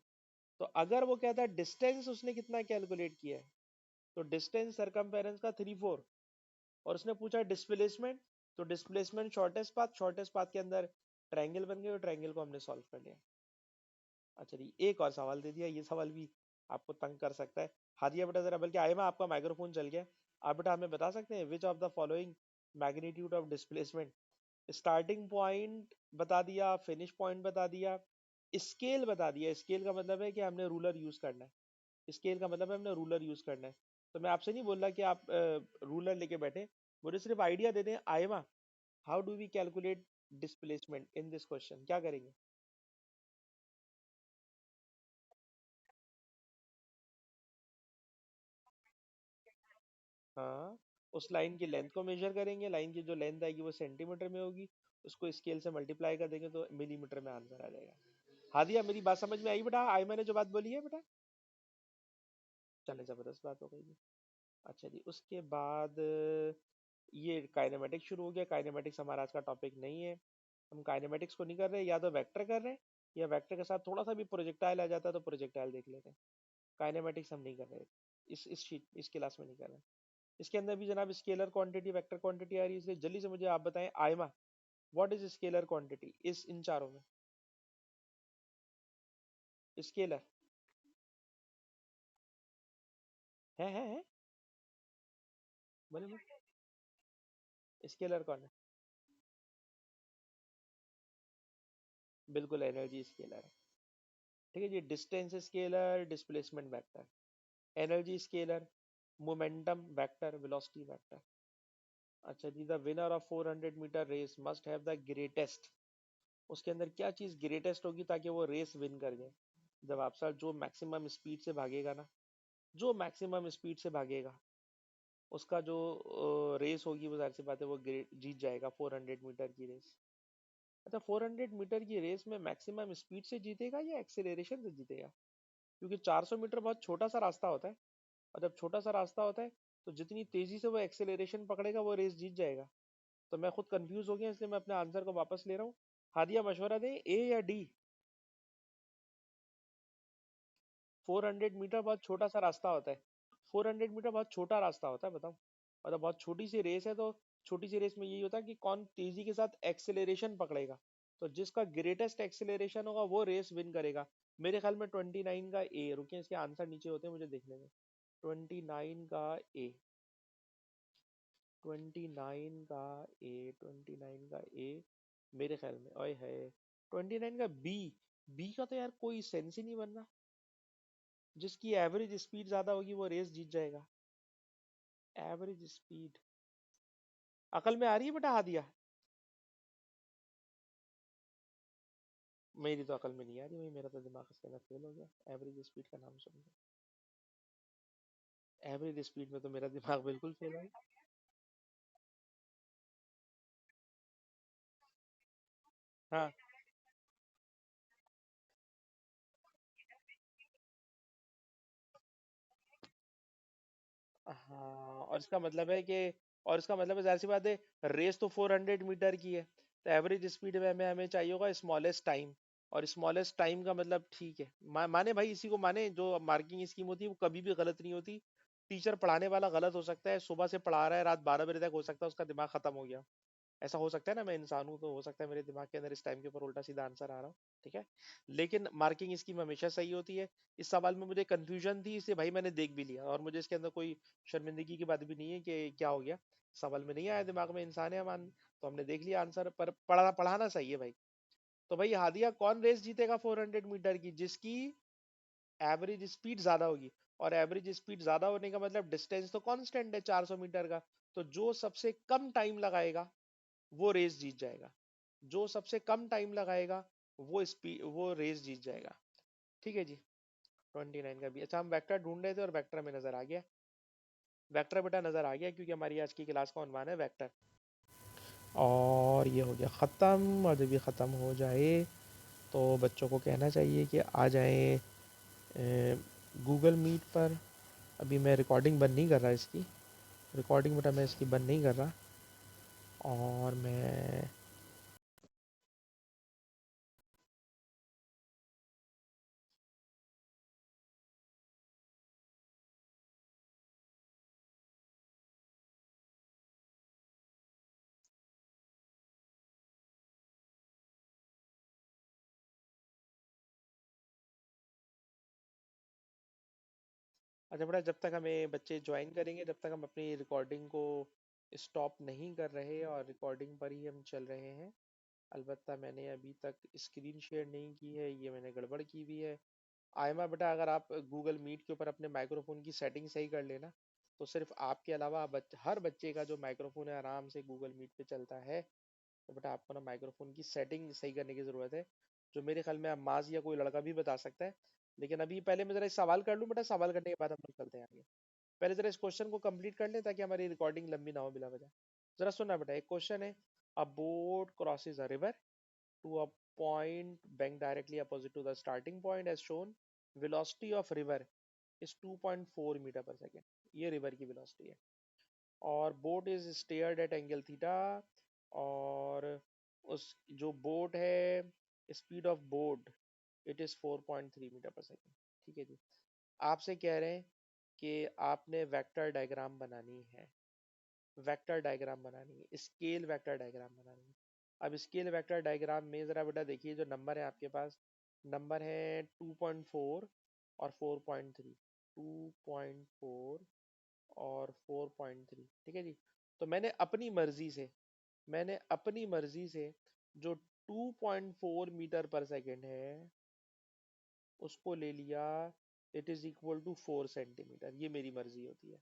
तो अगर वो कहता है डिस्टेंस उसने कितना कैलकुलेट किया है, तो डिस्टेंस सरकमफेरेंस का 3/4, और उसने पूछा डिस्प्लेसमेंट, तो displacement shortest path, shortest path के अंदर ट्रायंगल बन गए और ट्रायंगल को हमने सॉल्व कर लिया। अच्छा जी एक और सवाल दे दिया, ये सवाल भी आपको तंग कर सकता है। हादिया बेटा जरा, बल्कि आयमा आपका माइक्रोफोन चल गया, आप बेटा हमें बता सकते हैं विच of the following magnitude of displacement, starting point बता दिया, फिनिश पॉइंट बता दिया, स्केल बता दिया। स्केल का मतलब है कि हमने रूलर यूज करना है, स्केल का मतलब है हमने रूलर यूज करना है। तो मैं आपसे नहीं बोल रहा कि आप रूलर लेके बैठे, मुझे सिर्फ आइडिया दे दें। Ayma how do we calculate displacement in this question, क्या करेंगे? हाँ, उस लाइन की लेंथ को मेजर करेंगे, लाइन की जो लेंथ आएगी वो सेंटीमीटर में होगी, उसको स्केल से मल्टीप्लाई कर देंगे तो मिलीमीटर में आंसर आ जाएगा। हादिया मेरी बात समझ में आई बेटा? आई मैंने जो बात बोली है बेटा? चले, जबरदस्त बात हो गई। अच्छा जी, उसके बाद ये काइनेमेटिक्स शुरू हो गया। काइनेमेटिक्स हमारा आज का टॉपिक नहीं है। हम काइनेमेटिक्स को नहीं कर रहे, या तो वेक्टर कर रहे हैं, या वेक्टर के साथ थोड़ा सा भी प्रोजेक्टाइल आ जाता है तो प्रोजेक्टाइल देख लेते हैं। काइनेमेटिक्स हम नहीं कर रहे, इस क्लास में नहीं कर रहे। इसके अंदर भी जनाब स्केलर क्वांटिटी, वेक्टर क्वांटिटी आ रही है, इसलिए जल्दी से मुझे आप बताएं Aima, what is scalar quantity इस इन चारों में? स्केलर है बोले स्केलर कौन है? बिल्कुल एनर्जी स्केलर है। ठीक है जी, distance scalar, displacement vector, energy scalar, momentum vector, velocity vector. अच्छा जी, the winner of 400 metre race must have the greatest. उसके अंदर क्या चीज ग्रेटेस्ट होगी ताकि वो रेस विन कर जाए? जब आप सर जो मैक्सिमम स्पीड से भागेगा ना, जो मैक्सिमम स्पीड से भागेगा उसका जो रेस होगी वो जाहिर सी बात है वो जीत जाएगा 400 मीटर की रेस। अच्छा, 400 मीटर की रेस में मैक्सिमम स्पीड से जीतेगा या एक्सेलरेशन से जीतेगा? क्योंकि 400 मीटर बहुत छोटा सा रास्ता होता है, और जब छोटा सा रास्ता होता है तो जितनी तेजी से वो एक्सेलरेशन पकड़ेगा वो रेस जीत जाएगा। तो मैं खुद कंफ्यूज हो गया, इसलिए मैं अपने आंसर को वापस ले रहा हूँ। हादिया मशवरा दें, ए या डी? 400 मीटर बहुत छोटा सा रास्ता होता है। 400 मीटर बहुत छोटा रास्ता होता है, बताओ। मतलब बहुत छोटी सी रेस है, तो छोटी सी रेस में यही होता है कि कौन तेजी के साथ एक्सेलरेशन पकड़ेगा। तो जिसका ग्रेटेस्ट एक्सेलरेशन होगा वो रेस विन करेगा। मेरे ख्याल में 29 का ए, रुकिए इसके आंसर नीचे होते हैं मुझे देखने में। 29 का ए, 29 का ए, 29 का ए, मेरे ख्याल में ओए है 29 का बी। बी का तो यार कोई सेंस ही नहीं बन रहा। जिसकी एवरेज स्पीड ज्यादा होगी वो रेस जीत जाएगा। एवरेज स्पीड अकल में आ रही है बेटा हादिया? मेरी तो अकल में नहीं आ रही भाई, मेरा तो दिमाग इसके अंदर फेल हो गया एवरेज स्पीड का नाम सुन के। एवरेज स्पीड में तो मेरा दिमाग बिल्कुल फेल है। हाँ हाँ, और इसका मतलब है कि, और इसका मतलब है जाहिर सी बात है, रेस तो 400 मीटर की है, तो एवरेज स्पीड में हमें हमें चाहिए होगा स्मॉलेस्ट टाइम। और स्मॉलेस्ट टाइम का मतलब ठीक है, माने भाई, इसी को माने, जो मार्किंग स्कीम होती है वो कभी भी गलत नहीं होती। टीचर पढ़ाने वाला गलत हो सकता है, सुबह से पढ़ा रहा है रात 12 बजे तक, हो सकता है उसका दिमाग खत्म हो गया। ऐसा हो सकता है ना, मैं इंसान हूँ तो हो सकता है मेरे दिमाग के अंदर इस टाइम के ऊपर उल्टा सीधा आंसर आ रहा हो। ठीक है, लेकिन मार्किंग स्कीम हमेशा सही होती है। इस सवाल में मुझे कंफ्यूजन थी, इसलिए भाई मैंने देख भी लिया, और मुझे इसके अंदर कोई शर्मिंदगी की बात भी नहीं है कि क्या हो गया, सवाल में नहीं आया दिमाग में, इंसान है हम, तो हमने देख लिया आंसर, पर पढ़ाना सही है भाई। तो भाई हादिया, कौन रेस जीतेगा 400 मीटर की? जिसकी एवरेज स्पीड ज्यादा होगी। और एवरेज स्पीड ज्यादा होने का मतलब डिस्टेंस तो कांस्टेंट है 400 मीटर का, तो जो सबसे कम टाइम लगाएगा वो रेस जीत जाएगा। जो सबसे कम टाइम लगाएगा वो रेस जीत जाएगा। ठीक है जी, 29 का भी। अच्छा, हम वेक्टर ढूंढ रहे थे और वेक्टर में नजर आ गया। वेक्टर बेटा नजर आ गया, क्योंकि हमारी आज की क्लास का उन्वान है वेक्टर। और ये हो गया ख़त्म, और जब ये ख़त्म हो जाए तो बच्चों को कहना चाहिए कि आ जाएं गूगल मीट पर। अभी मैं रिकॉर्डिंग बंद नहीं कर रहा इसकी, रिकॉर्डिंग बेटा मैं इसकी बंद नहीं कर रहा। और मैं अच्छा बेटा, जब तक हमें बच्चे ज्वाइन करेंगे जब तक हम अपनी रिकॉर्डिंग को स्टॉप नहीं कर रहे, और रिकॉर्डिंग पर ही हम चल रहे हैं। अलबत्ता मैंने अभी तक स्क्रीन शेयर नहीं की है, ये मैंने गड़बड़ की भी है। आयमा बेटा, अगर आप गूगल मीट के ऊपर अपने माइक्रोफोन की सेटिंग सही कर लेना, तो सिर्फ आपके अलावा हर बच्चे का जो माइक्रोफोन है आराम से गूगल मीट पे चलता है। तो बेटा आपको ना माइक्रोफोन की सेटिंग सही करने की ज़रूरत है, जो मेरे ख्याल में अम्माज या कोई लड़का भी बता सकता है। लेकिन अभी पहले मैं ज़रा एक सवाल कर लूँ बेटा, सवाल करने के बाद हम लोग चलते हैं आगे। पहले जरा इस क्वेश्चन को कंप्लीट कर ले ताकि हमारी रिकॉर्डिंग लंबी ना हो बिला वजह। जरा सुनना बेटा, एक क्वेश्चन है, अ boat crosses a river to a point bang directly opposite to the starting point as shown. Velocity of river is 2.4 metre per second, ये रिवर की वेलोसिटी है, और boat is steered at angle theta, और उस जो boat है, speed of boat it is 4.3 metre per second. ठीक है जी, आपसे कह रहे हैं कि आपने वेक्टर डायग्राम बनानी है, वेक्टर डायग्राम बनानी है, स्केल वेक्टर डायग्राम बनानी है। अब स्केल वेक्टर डायग्राम में जरा बेटा देखिए, जो नंबर है आपके पास, नंबर है 2.4 और 4.3, 2.4 और 4.3। ठीक है जी, तो मैंने अपनी मर्जी से जो 2.4 मीटर पर सेकेंड है उसको ले लिया, it is equal to 4 centimetre, ये मेरी मर्जी होती है,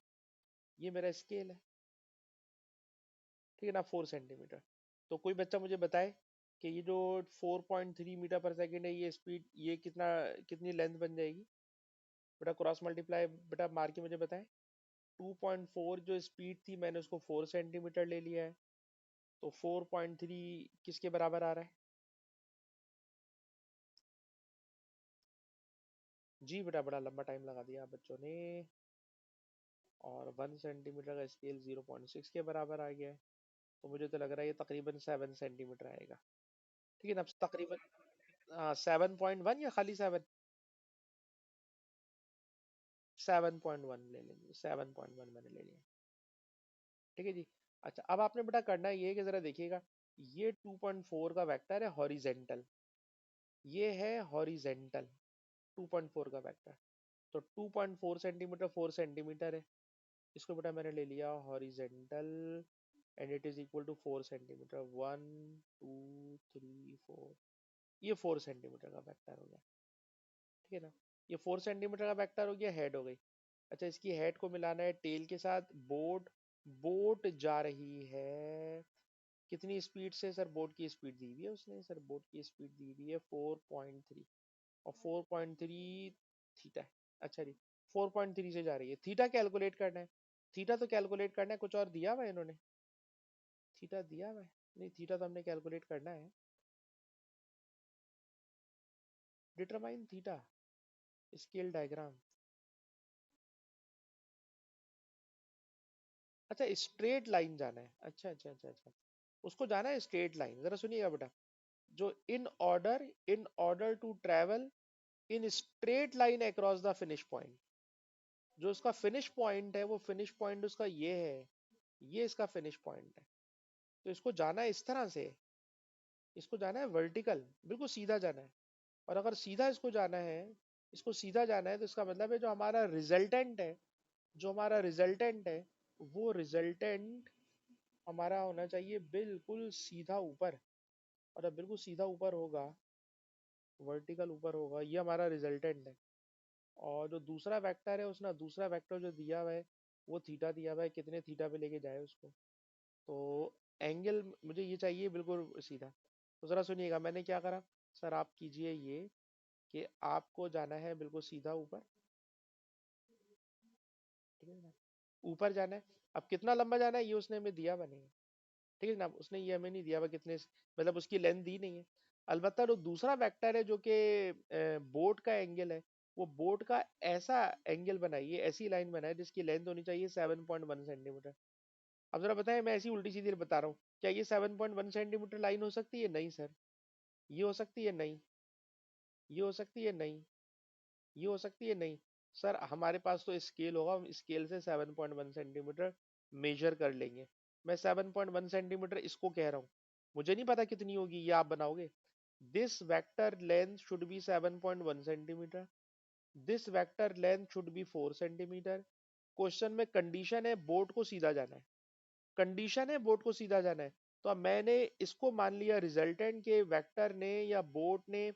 ये मेरा स्केल है। ठीक है ना, 4 सेंटीमीटर। तो कोई बच्चा मुझे बताए कि ये जो 4.3 मीटर पर सेकेंड है, ये स्पीड, ये कितना, कितनी लेंथ बन जाएगी बेटा, क्रॉस मल्टीप्लाई बेटा मार के मुझे बताए। 2.4 जो स्पीड थी मैंने उसको 4 सेंटीमीटर ले लिया है, तो 4.3 किसके बराबर आ रहा है? जी बेटा, बड़ा लंबा टाइम लगा दिया आप बच्चों ने, और 1 सेंटीमीटर का स्केल 0.6 के बराबर आ गया है, तो मुझे तो लग रहा है ये तकरीबन 7 सेंटीमीटर आएगा। ठीक है ना, तकरीबन 7.1 या खाली 7, 7.1 ले लेंगे, 7.1 मैंने ले लिया। ठीक है जी। अच्छा, अब आपने बेटा करना ये है कि जरा देखिएगा, ये 2.4 का वेक्टर है हॉरिजेंटल, ये है हॉरिजेंटल 2.4 का वेक्टर, तो 2.4 सेंटीमीटर 4 सेंटीमीटर है, इसको बेटा मैंने ले लिया horizontal, and it is equal to 4 centimetre, 1 2 3 4, ये 4 सेंटीमीटर का वेक्टर हो गया। ठीक है ना, ये 4 सेंटीमीटर का वेक्टर हो गया, हेड हो गई। अच्छा, इसकी हेड को मिलाना है टेल के साथ, बोट, बोट जा रही है कितनी स्पीड से? सर बोट की स्पीड दी हुई है उसने, सर बोट की स्पीड दी हुई है 4.3, और 4.3 थीटा है। अच्छा जी, 4.3 से जा रही है, थीटा कैलकुलेट करना है, थीटा तो कैलकुलेट करना है, कुछ और दिया हुआ है इन्होंने? थीटा दिया हुआ है? नहीं, थीटा तो हमने कैलकुलेट करना है, डिटरमाइन थीटा, स्केल डायग्राम। अच्छा, स्ट्रेट लाइन जाना है, अच्छा अच्छा अच्छा अच्छा, उसको जाना है स्ट्रेट लाइन। जरा सुनिएगा बेटा, जो in order to travel in straight line across the finish point, जो उसका फिनिश पॉइंट है वो फिनिश पॉइंट उसका ये है, ये इसका फिनिश पॉइंट है, तो इसको जाना है इस तरह से, इसको जाना है वर्टिकल, बिल्कुल सीधा जाना है। और अगर सीधा इसको जाना है, इसको सीधा जाना है, तो इसका मतलब है जो हमारा रिजल्टेंट है, जो हमारा रिजल्टेंट है, वो रिजल्टेंट हमारा होना चाहिए बिल्कुल सीधा ऊपर, और अब बिल्कुल सीधा ऊपर होगा, वर्टिकल ऊपर होगा, ये हमारा रिजल्टेंट है। और जो दूसरा वेक्टर है, उसने दूसरा वेक्टर जो दिया हुआ है वो थीटा दिया हुआ है, कितने थीटा पे लेके जाए उसको, तो एंगल मुझे ये चाहिए बिल्कुल सीधा। तो जरा सुनिएगा, मैंने क्या करा, सर आप कीजिए ये कि आपको जाना है बिल्कुल सीधा ऊपर, ठीक है ना, ऊपर जाना है। अब कितना लंबा जाना है ये उसने हमें दिया हुआ नहीं है, ठीक है ना, उसने ये हमें नहीं दिया हुआ कितने, मतलब उसकी लेंथ दी नहीं है। अलबत्ता जो दूसरा वेक्टर है जो कि बोट का एंगल है, वो बोट का ऐसा एंगल बनाइए, ऐसी लाइन बनाए जिसकी लेंथ होनी चाहिए 7.1 सेंटीमीटर। अब जरा बताएं, मैं ऐसी उल्टी सीधी बता रहा हूँ, क्या ये 7.1 सेंटीमीटर लाइन हो सकती है? नहीं सर। ये हो सकती है? नहीं। ये हो सकती है? नहीं। ये हो सकती है? नहीं। सर हमारे पास तो स्केल होगा, हम स्केल से 7.1 सेंटीमीटर मेजर कर लेंगे। मैं 7.1 सेंटीमीटर इसको कह रहा हूँ, मुझे नहीं पता कितनी होगी, ये आप बनाओगे। This vector length should be 7.1 centimetre, this vector length should be 4 centimetre. Question में कंडीशन है बोट को सीधा जाना है, कंडीशन है बोट को सीधा जाना है, तो अब मैंने इसको मान लिया रिजल्टेंट के वेक्टर ने या बोट ने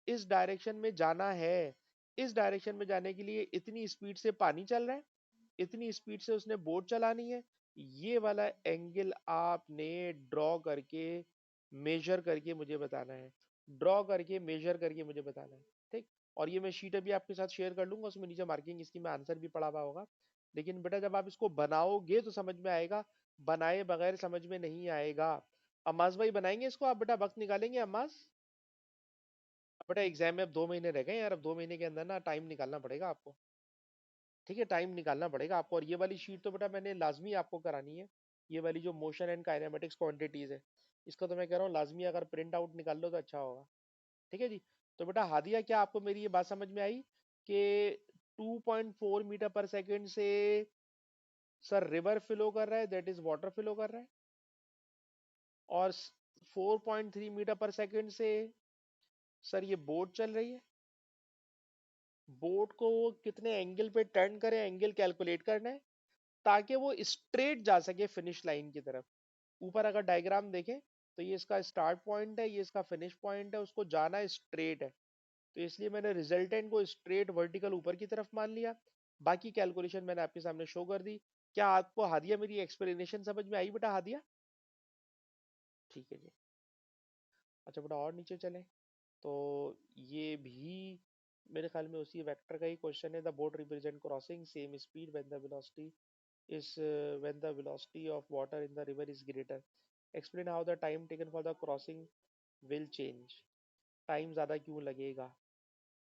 इस डायरेक्शन में जाना है, इस डायरेक्शन में जाने के लिए इतनी स्पीड से पानी चल रहा है, इतनी स्पीड से उसने बोट चलानी है, ये वाला एंगल आपने ड्रॉ करके मेजर करके मुझे बताना है, ड्रॉ करके मेजर करके मुझे बताना है। ठीक, और ये मैं शीट अभी आपके साथ शेयर कर लूंगा, उसमें नीचे मार्किंग इसकी में आंसर भी पड़ा हुआ होगा। लेकिन बेटा जब आप इसको बनाओगे तो समझ में आएगा, बनाए बगैर समझ में नहीं आएगा। अम्माज भाई बनाएंगे इसको आप, बेटा वक्त निकालेंगे अम्माज? बेटा एग्जाम में अब 2 महीने रह गए यार, अब 2 महीने के अंदर ना टाइम निकालना पड़ेगा आपको। ठीक है, टाइम निकालना पड़ेगा आपको। और ये वाली शीट तो बेटा मैंने लाजमी आपको करानी है, ये वाली जो मोशन एंड काइनेमेटिक्स क्वांटिटीज है, इसका तो मैं कह रहा हूँ लाजमी अगर प्रिंट आउट निकाल लो तो अच्छा होगा। ठीक है जी। तो बेटा हादिया, क्या आपको मेरी ये बात समझ में आई कि 2.4 मीटर पर सेकंड से सर रिवर फ्लो कर रहा है, दैट इज वाटर फ्लो कर रहा है, और 4.3 मीटर पर सेकंड से सर ये बोट चल रही है। बोट को वो कितने एंगल पे टर्न करे, एंगल कैलकुलेट करना है ताकि वो स्ट्रेट जा सके फिनिश लाइन की तरफ। ऊपर अगर डायग्राम देखें तो ये इसका स्टार्ट पॉइंट है, ये इसका फिनिश पॉइंट है, उसको जाना स्ट्रेट है। तो इसलिए मैंने रिजल्टेंट को स्ट्रेट वर्टिकल ऊपर की तरफ मान लिया। बाकी कैलकुलेशन मैंने आपके सामने शो कर दी। क्या आपको हादिया मेरी एक्सप्लेनेशन समझ में आई बेटा हादिया? ठीक है जी। अच्छा बेटा और नीचे चलें तो ये भी मेरे ख्याल में उसी वेक्टर का ही क्वेश्चन है। The boat represent crossing same speed when the velocity is when the velocity of water in the river is greater. Explain how the time taken for the crossing will change. Time ज्यादा क्यों लगेगा?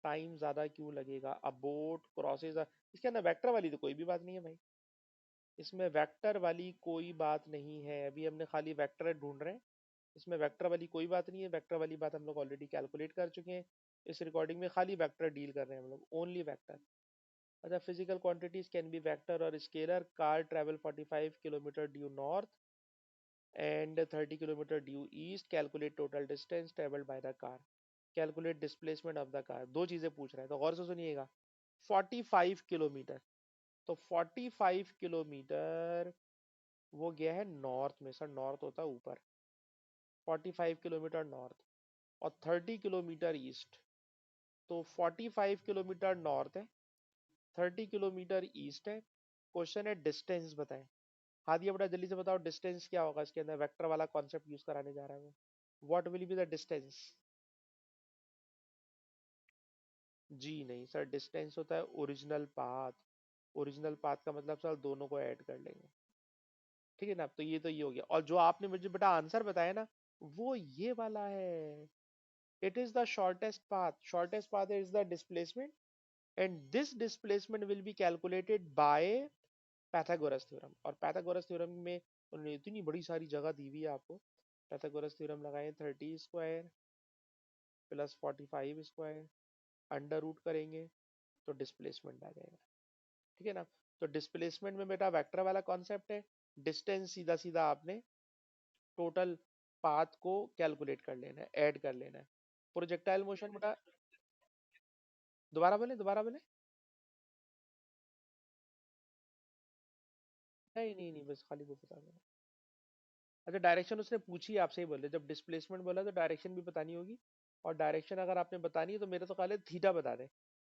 Time ज्यादा क्यों लगेगा? अ boat crosses, इसके अंदर vector वाली तो कोई भी बात नहीं है भाई, इसमें वेक्टर वाली कोई बात नहीं है। अभी हमने खाली वेक्टर ढूंढ रहे हैं, इसमें वेक्टर वाली कोई बात नहीं है। वेक्टर वाली बात हम लोग ऑलरेडी कैलकुलेट कर चुके हैं। इस रिकॉर्डिंग में खाली वेक्टर डील कर रहे हैं हम लोग, ओनली वेक्टर। अच्छा, physical quantities can be vector or scalar. Car travel 45 kilometer due north and 30 kilometer due east. Calculate total distance traveled by the car. Calculate displacement of the car. दो चीजें पूछ रहा है तो गौर से सुनिएगा। 45 किलोमीटर, तो 45 किलोमीटर वो गया है नॉर्थ में, सर नॉर्थ होता है ऊपर, 45 किलोमीटर नॉर्थ, और 30 किलोमीटर ईस्ट। तो 45 किलोमीटर नॉर्थ है, 30 किलोमीटर ईस्ट है। क्वेश्चन है डिस्टेंस बताएं। हाँ दिया बेटा, जल्दी से बताओ डिस्टेंस क्या होगा इसके अंदर, वेक्टर वाला कॉन्सेप्ट यूज कराने जा रहा है वो। What will be the distance? जी नहीं सर, डिस्टेंस होता है ओरिजिनल पाथ। ओरिजिनल पाथ का मतलब सर दोनों को ऐड कर लेंगे। ठीक है ना, तो ये हो गया। और जो आपने मुझे बेटा आंसर बताया ना, वो ये वाला है। It is the shortest path, shortest path is the displacement, and this displacement will be calculated by Pythagoras theorem. और पैथागोरस थ्योरम में उन्होंने इतनी बड़ी सारी जगह दी हुई है आपको। पैथागोरस थ्योरम लगाएं, 30 square plus 45 square, under root करेंगे तो डिस्प्लेसमेंट आ जाएगा। ठीक है ना। तो डिस्प्लेसमेंट में बेटा वेक्टर वाला कॉन्सेप्ट है, डिस्टेंस सीधा सीधा आपने टोटल पाथ को कैलकुलेट कर लेना है, ऐड कर लेना है। प्रोजेक्टाइल मोशन बेटा, दोबारा बोले दोबारा बोले। नहीं नहीं नहीं, बस खाली वो बता देना। अच्छा, डायरेक्शन उसने पूछी आपसे ही बोले, जब डिस्प्लेसमेंट बोला तो डायरेक्शन भी बतानी होगी। और डायरेक्शन अगर आपने बतानी है तो मेरे तो ख्याल है थीटा बता दें।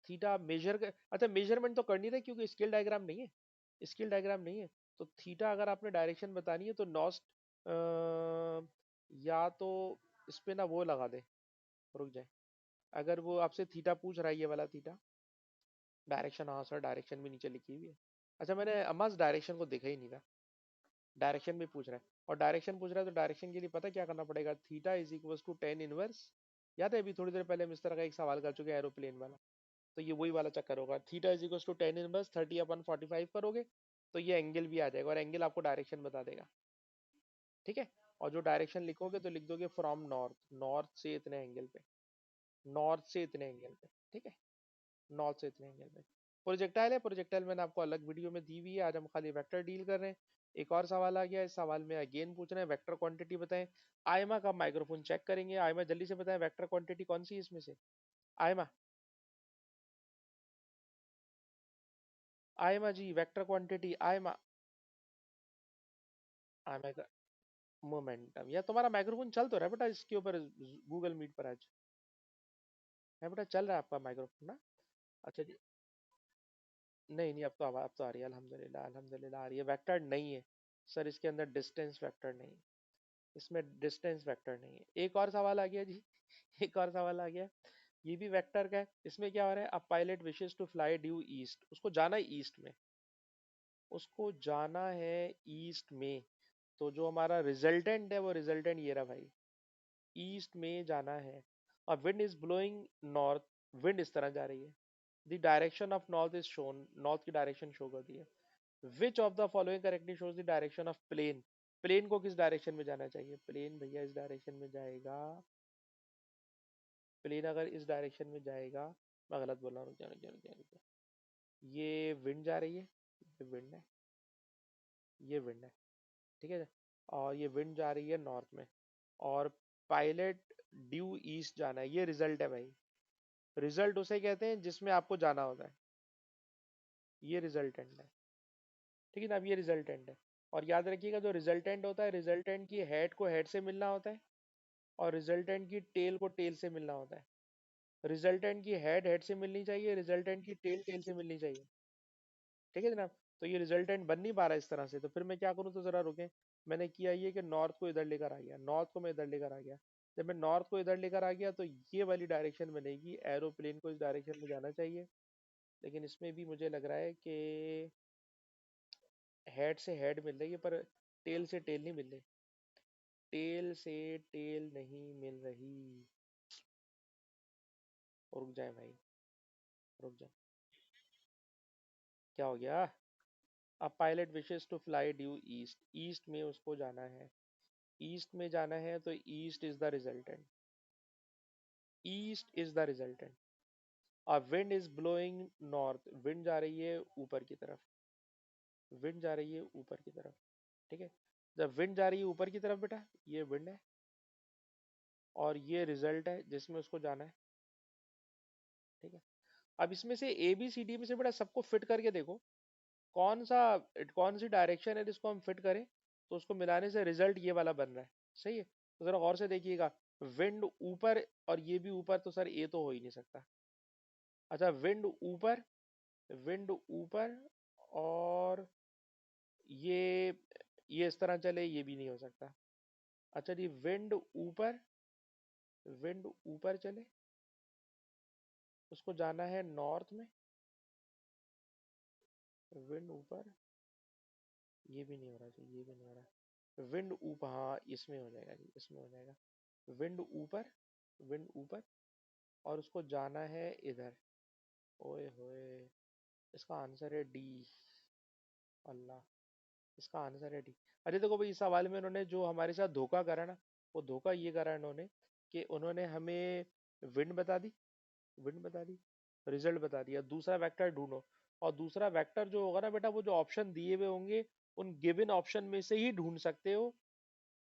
थीटा मेजर कर, अच्छा मेजरमेंट तो कर नहीं रहे क्योंकि स्केल डायग्राम नहीं है, स्केल डायग्राम नहीं है। तो थीटा अगर आपने डायरेक्शन बतानी है तो नॉस्ट या तो इस पे ना वो लगा दे, रुक जाए। अगर वो आपसे थीटा पूछ रहा है, ये वाला थीटा, डायरेक्शन, हाँ सर डायरेक्शन भी नीचे लिखी हुई है। अच्छा मैंने अम्मा डायरेक्शन को देखा ही नहीं था, डायरेक्शन भी पूछ रहा है। और डायरेक्शन पूछ रहा है तो डायरेक्शन के लिए पता क्या करना पड़ेगा, theta is equal to tan inverse. याद है अभी थोड़ी देर पहले हम इस तरह का एक सवाल कर चुके हैं एरोप्लेन वाला, तो ये वही वाला चक्कर होगा। Theta is equal to tan inverse 30/45 करोगे तो ये एंगल भी आ जाएगा, और एंगल आपको डायरेक्शन बता देगा। ठीक है। और जो डायरेक्शन लिखोगे तो लिख दोगे फ्रॉम नॉर्थ, नॉर्थ से इतने एंगल पे, नॉर्थ से इतने एंगल पे। ठीक है, नॉर्थ से इतने एंगल पे। प्रोजेक्टाइल है, प्रोजेक्टाइल मैंने आपको अलग वीडियो में दी हुई है, आज हम खाली वेक्टर डील कर रहे हैं। एक और सवाल आ गया, इस सवाल में अगेन पूछ रहे हैं वेक्टर क्वांटिटी बताएं। आयमा का माइक्रोफोन चेक करेंगे। आयमा जल्दी से बताएं वेक्टर क्वांटिटी कौन सी है इसमें से। आयमा, आयमा जी वेक्टर क्वांटिटी आयमा। आयमा का मोमेंटम, या तुम्हारा माइक्रोफोन चल तो रहा है बेटा इसके ऊपर, गूगल मीट पर आज है बेटा, चल रहा है आपका माइक्रोफोन ना? अच्छा जी। नहीं नहीं, अब तो आ रही है, अल्हम्दुलिल्लाह अल्हम्दुलिल्लाह आ रही है। वेक्टर नहीं है सर इसके अंदर, डिस्टेंस वेक्टर नहीं है इसमें, डिस्टेंस वेक्टर नहीं है। एक और सवाल आ गया जी एक और सवाल आ गया। ये भी वेक्टर का है। इसमें क्या हो रहा है, a pilot wishes to fly due east, उसको जाना है ईस्ट में, उसको जाना है ईस्ट में। तो जो हमारा रिजल्टेंट है वो रिजल्टेंट ये रहा भाई, ईस्ट में जाना है। और wind is blowing north, wind इस तरह जा रही है। The direction of north is shown, north की डायरेक्शन शो कर दी है। Which of the following correctly shows the direction of plane, plane को किस डायरेक्शन में जाना चाहिए, प्लेन भैया इस डायरेक्शन में जाएगा, प्लेन अगर इस डायरेक्शन में जाएगा, मैं गलत बोल रहा हूँ, रुक जा रुक जा रुक जा रुक जा। ये विंड जा रही है, ये विंड है, ये विंड है, ठीक है। और ये विंड जा रही है नॉर्थ में, और पायलट ड्यू ईस्ट जाना है, ये रिजल्ट है भाई। रिजल्ट उसे कहते हैं जिसमें आपको जाना होता है, ये रिजल्टेंट है, ठीक है ना। अब ये रिजल्टेंट है, और याद रखिएगा जो रिजल्टेंट होता है, रिजल्टेंट की हेड को हेड से मिलना होता है, और रिजल्टेंट की टेल को टेल से मिलना होता है। रिजल्टेंट की हेड हेड से मिलनी चाहिए, रिजल्टेंट की टेल टेल से मिलनी चाहिए, ठीक है जनाब। तो ये रिजल्टेंट बन नहीं पा रहा इस तरह से, तो फिर मैं क्या करूँ, तो जरा रुके। मैंने किया ये कि नॉर्थ को इधर लेकर आ गया, नॉर्थ को मैं इधर लेकर आ गया। जब मैं नॉर्थ को इधर लेकर आ गया तो ये वाली डायरेक्शन बनेगी, एरोप्लेन को इस डायरेक्शन में जाना चाहिए। लेकिन इसमें भी मुझे लग रहा है कि हेड से हेड मिल रही है, पर टेल से टेल नहीं मिल रही, टेल से टेल नहीं मिल रही। रुक जाए भाई, रुक जाए, क्या हो गया। अब pilot wishes to fly due east, east में उसको जाना है, ईस्ट में जाना है, तो east is the resultant, east is the resultant. और wind is blowing north, wind जा रही है ऊपर की तरफ, विंड जा रही है ऊपर की तरफ, ठीक है। जब विंड जा रही है ऊपर की तरफ बेटा, ये विंड है, और ये रिजल्ट है जिसमें उसको जाना है, ठीक है। अब इसमें से ए बी सी डी में से बेटा सबको फिट करके देखो, कौन सा, कौन सी डायरेक्शन है जिसको हम फिट करें, तो उसको मिलाने से रिजल्ट ये वाला बन रहा है, सही है। तो जरा गौर से देखिएगा, विंड ऊपर और ये भी ऊपर, तो सर ए तो हो ही नहीं सकता। अच्छा, विंड ऊपर, विंड ऊपर, और ये ये इस तरह चले, ये भी नहीं हो सकता। अच्छा जी, विंड ऊपर, विंड ऊपर चले, उसको जाना है नॉर्थ में, विंड ऊपर, ये भी नहीं हो रहा जी, ये भी नहीं हो रहा। विंड ऊपर, हाँ इसमें हो जाएगा जी, इसमें हो जाएगा। विंड ऊपर, विंड ऊपर, और उसको जाना है इधर, ओए होए, इसका आंसर है डी। अल्लाह, इसका आंसर है डी। अरे देखो भाई, इस सवाल में उन्होंने जो हमारे साथ धोखा करा ना, वो धोखा ये करा इन्होंने कि उन्होंने हमें विंड बता दी, विंड बता दी, रिजल्ट बता दिया, दूसरा वेक्टर ढूंढो। और दूसरा वेक्टर जो होगा ना बेटा, वो जो ऑप्शन दिए हुए होंगे, उन गिवन ऑप्शन में से ही ढूंढ सकते हो,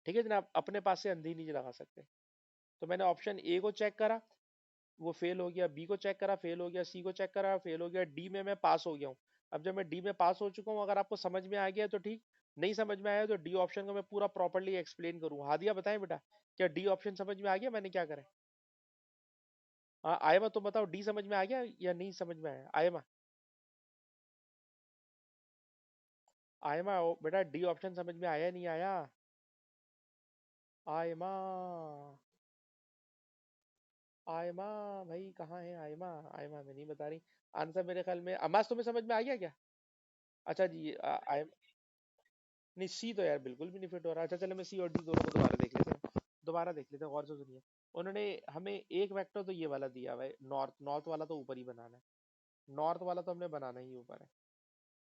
ठीक है जनाब, अपने पास से अंधी नहीं लगा सकते। तो मैंने ऑप्शन ए को चेक करा, वो फेल हो गया, बी को चेक करा फेल हो गया, सी को चेक करा फेल हो गया, डी में मैं पास हो गया हूँ। अब जब मैं डी में पास हो चुका हूँ, अगर आपको समझ में आ गया तो ठीक, नहीं समझ में आया तो डी ऑप्शन का मैं पूरा प्रॉपरली एक्सप्लेन करूँ। हादिया बताएं बेटा, क्या डी ऑप्शन समझ में आ गया मैंने क्या करा है? हाँ आयमा, तुम बताओ डी समझ में आ गया या नहीं समझ में आया, आयमा, आयमा बेटा डी ऑप्शन समझ में आया नहीं आया, आयमा, आयमा, भाई कहाँ है आयमा, आयमा में नहीं बता रही आंसर, मेरे ख्याल में अमास तुम्हें समझ में आ गया क्या? अच्छा जी, नहीं सी तो यार बिल्कुल भी नहीं फिट हो रहा। अच्छा चलो, मैं सी और डी दोनों को दोबारा देख लेते हैं, दोबारा देख लेते हैं, गौर से सुनिए। उन्होंने हमें एक वेक्टर तो ये वाला दिया हुआ है नॉर्थ, नॉर्थ वाला तो ऊपर ही बनाना है, नॉर्थ वाला तो हमने बनाना ही ऊपर है,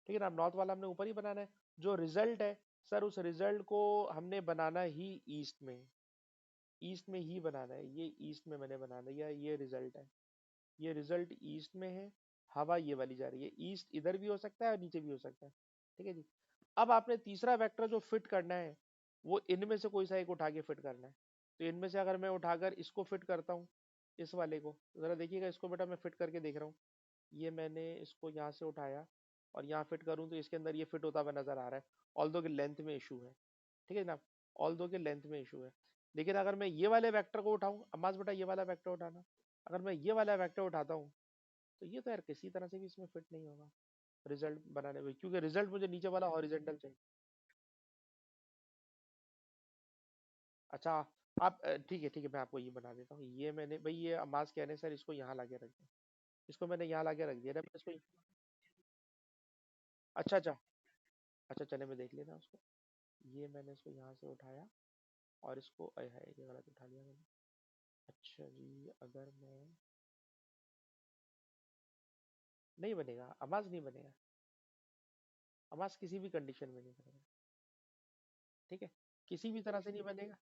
ठीक है ना। नॉर्थ वाला हमने ऊपर ही बनाना है। जो रिजल्ट है सर, उस रिजल्ट को हमने बनाना ही ईस्ट में, ईस्ट में ही बनाना है, ये ईस्ट में मैंने बना दिया, ये रिजल्ट है, ये रिजल्ट ईस्ट में है। हवा ये वाली जा रही है, ईस्ट इधर भी हो सकता है और नीचे भी हो सकता है, ठीक है जी। अब आपने तीसरा वेक्टर जो फिट करना है, वो इनमें से कोई सा एक उठा के फिट करना है। तो इनमें से अगर मैं उठाकर इसको फिट करता हूँ, इस वाले को जरा देखिएगा, इसको बेटा मैं फिट करके देख रहा हूँ। ये मैंने इसको यहाँ से उठाया और यहाँ फिट करूँ तो इसके अंदर ये फिट होता हुआ नजर आ रहा है, ऑल्दो कि लेंथ में इशू है, ठीक है ना, ऑल्दो कि लेंथ में इशू है। लेकिन अगर मैं ये वाले वेक्टर को उठाऊं, अम्माज बेटा ये वाला वेक्टर उठाना, अगर मैं ये वाला वेक्टर उठाता हूँ, तो ये तो यार किसी तरह से भी इसमें फिट नहीं होगा रिजल्ट बनाने में, क्योंकि रिजल्ट मुझे नीचे वाला हॉरिजेंटल चाहिए। अच्छा, आप ठीक है मैं आपको ये बना देता हूँ। ये मैंने भाई ये अमाज कहने सर इसको यहाँ लाके रख दिया, इसको मैंने यहाँ लाके रख दिया ना, मैं इसको। अच्छा अच्छा। अच्छा चले मैं देख लेना उसको। ये मैंने इसको यहाँ से उठाया और इसको अय है ये गलत उठा लिया मैंने। अच्छा जी अगर मैं, नहीं बनेगा अमाज, नहीं बनेगा अमाज, किसी भी कंडीशन में नहीं बनेगा। ठीक है, किसी भी तरह से नहीं बनेगा।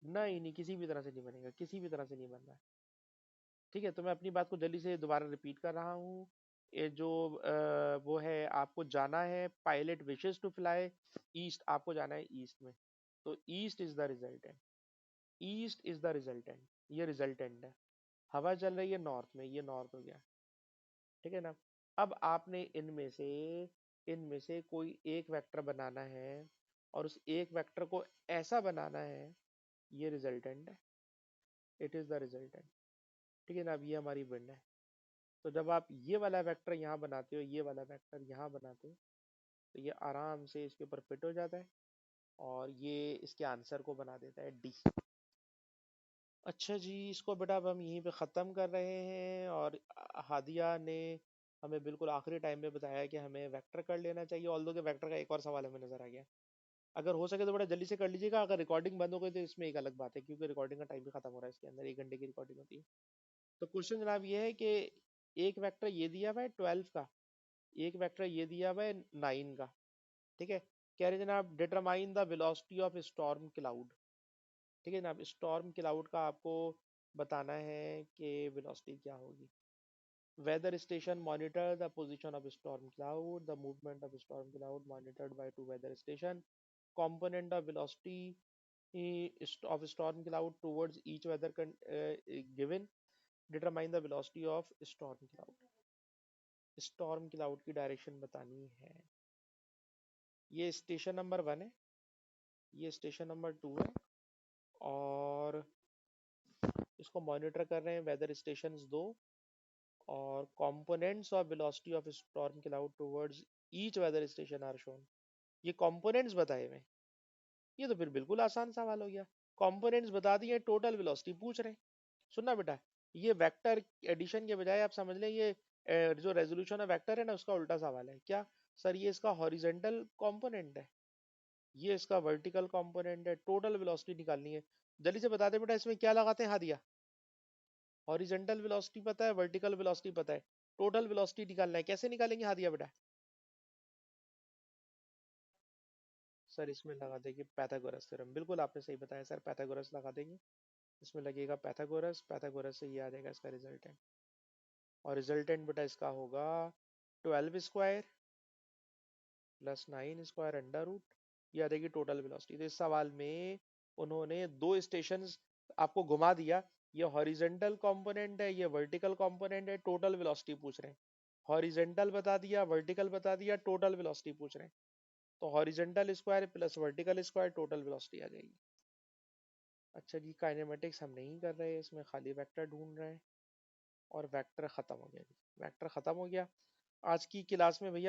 नहीं नहीं, किसी भी तरह से नहीं बनेगा, किसी भी तरह से नहीं बन रहा है। ठीक है, तो मैं अपनी बात को जल्दी से दोबारा रिपीट कर रहा हूँ। ये जो वो है, आपको जाना है pilot wishes to fly east, आपको जाना है ईस्ट में। तो east is the resultant, east is the resultant, ये रिजल्टेंट है। हवा चल रही है नॉर्थ में, ये नॉर्थ हो गया। ठीक है ना। अब आपने इनमें से कोई एक वेक्टर बनाना है और उस एक वेक्टर को ऐसा बनाना है, ये रिजल्टेंट है, इट इज द रिजल्टेंट। ठीक है ना। अब ये हमारी विंड है। तो जब आप ये वाला वेक्टर यहाँ बनाते हो, ये वाला वेक्टर यहाँ बनाते हो, तो ये आराम से इसके ऊपर फिट हो जाता है और ये इसके आंसर को बना देता है डी। अच्छा जी, इसको बेटा अब हम यहीं पे ख़त्म कर रहे हैं। और हादिया ने हमें बिल्कुल आखिरी टाइम पे बताया कि हमें वेक्टर कर लेना चाहिए। ऑल्दो के वेक्टर का एक और सवाल हमें नजर आ गया। अगर हो सके तो बड़ा जल्दी से कर लीजिएगा। अगर रिकॉर्डिंग बंद हो गई तो इसमें एक अलग बात है, क्योंकि रिकॉर्डिंग का टाइम भी खत्म हो रहा है, इसके अंदर 1 घंटे की रिकॉर्डिंग होती है। तो क्वेश्चन जनाब ये है कि एक वेक्टर ये दिया हुआ है 12 का, एक वेक्टर ये दिया हुआ है 9 का। ठीक है, कह रहे जनाब determine the velocity of storm cloud. ठीक है जनाब, स्टॉर्म क्लाउड का आपको बताना है कि वेलोसिटी क्या होगी। Weather station monitor the position of storm cloud, the movement of storm cloud monitored by 2 weather station, component of velocity of storm cloud towards each weather given, determine the velocity of storm cloud। storm cloud की direction बतानी है। ये station number 1 है, ये station number 2 है, और इसको monitor कर रहे हैं वेदर स्टेशंस 2। और components of velocity of storm cloud towards each weather station are shown. ये कंपोनेंट्स बताए हुए हैं। ये तो फिर बिल्कुल आसान सवाल हो गया। कंपोनेंट्स बता दिए, टोटल वेलोसिटी पूछ रहे हैं। सुनना बेटा, ये वेक्टर एडिशन के बजाय आप समझ लें ये जो रेजोल्यूशन ऑफ वेक्टर है ना, उसका उल्टा सवाल है। क्या सर, ये इसका हॉरिजेंटल कंपोनेंट है, ये इसका वर्टिकल कंपोनेंट है, टोटल वेलोसिटी निकालनी है। जल्दी से बता दे बेटा, इसमें क्या लगाते हैं हादिया। हॉरिजेंटल वेलोसिटी पता है, वर्टिकल वेलोसिटी पता है, टोटल वेलोसिटी निकालना है। कैसे निकालेंगे हादिया बेटा। सर इसमें लगा देंगे पैथागोरस थ्योरम। बिल्कुल आपने सही बताया सर, पैथागोरस लगा देंगे। इसमें लगेगा पैथागोरस, पैथागोरस से ये आ जाएगा इसका रिजल्टेंट। और रिजल्टेंट बेटा इसका होगा 12 square plus 9 square under root, ये आ जाएगी टोटल वेलोसिटी। तो इस सवाल में उन्होंने दो स्टेशन आपको घुमा दिया। ये हॉरिजेंटल कंपोनेंट है, ये वर्टिकल कंपोनेंट है, टोटल वेलोसिटी पूछ रहे हैं। हॉरिजेंटल बता दिया, वर्टिकल बता दिया, टोटल वेलोसिटी पूछ रहे हैं। तो horizontal square plus vertical square, total velocity आ जाएगी। अच्छा जी, काइनेमेटिक्स हम नहीं कर रहे, इसमें खाली वेक्टर ढूंढ रहे हैं। और वेक्टर खत्म हो गया जी, वेक्टर खत्म हो गया। आज की क्लास में भैया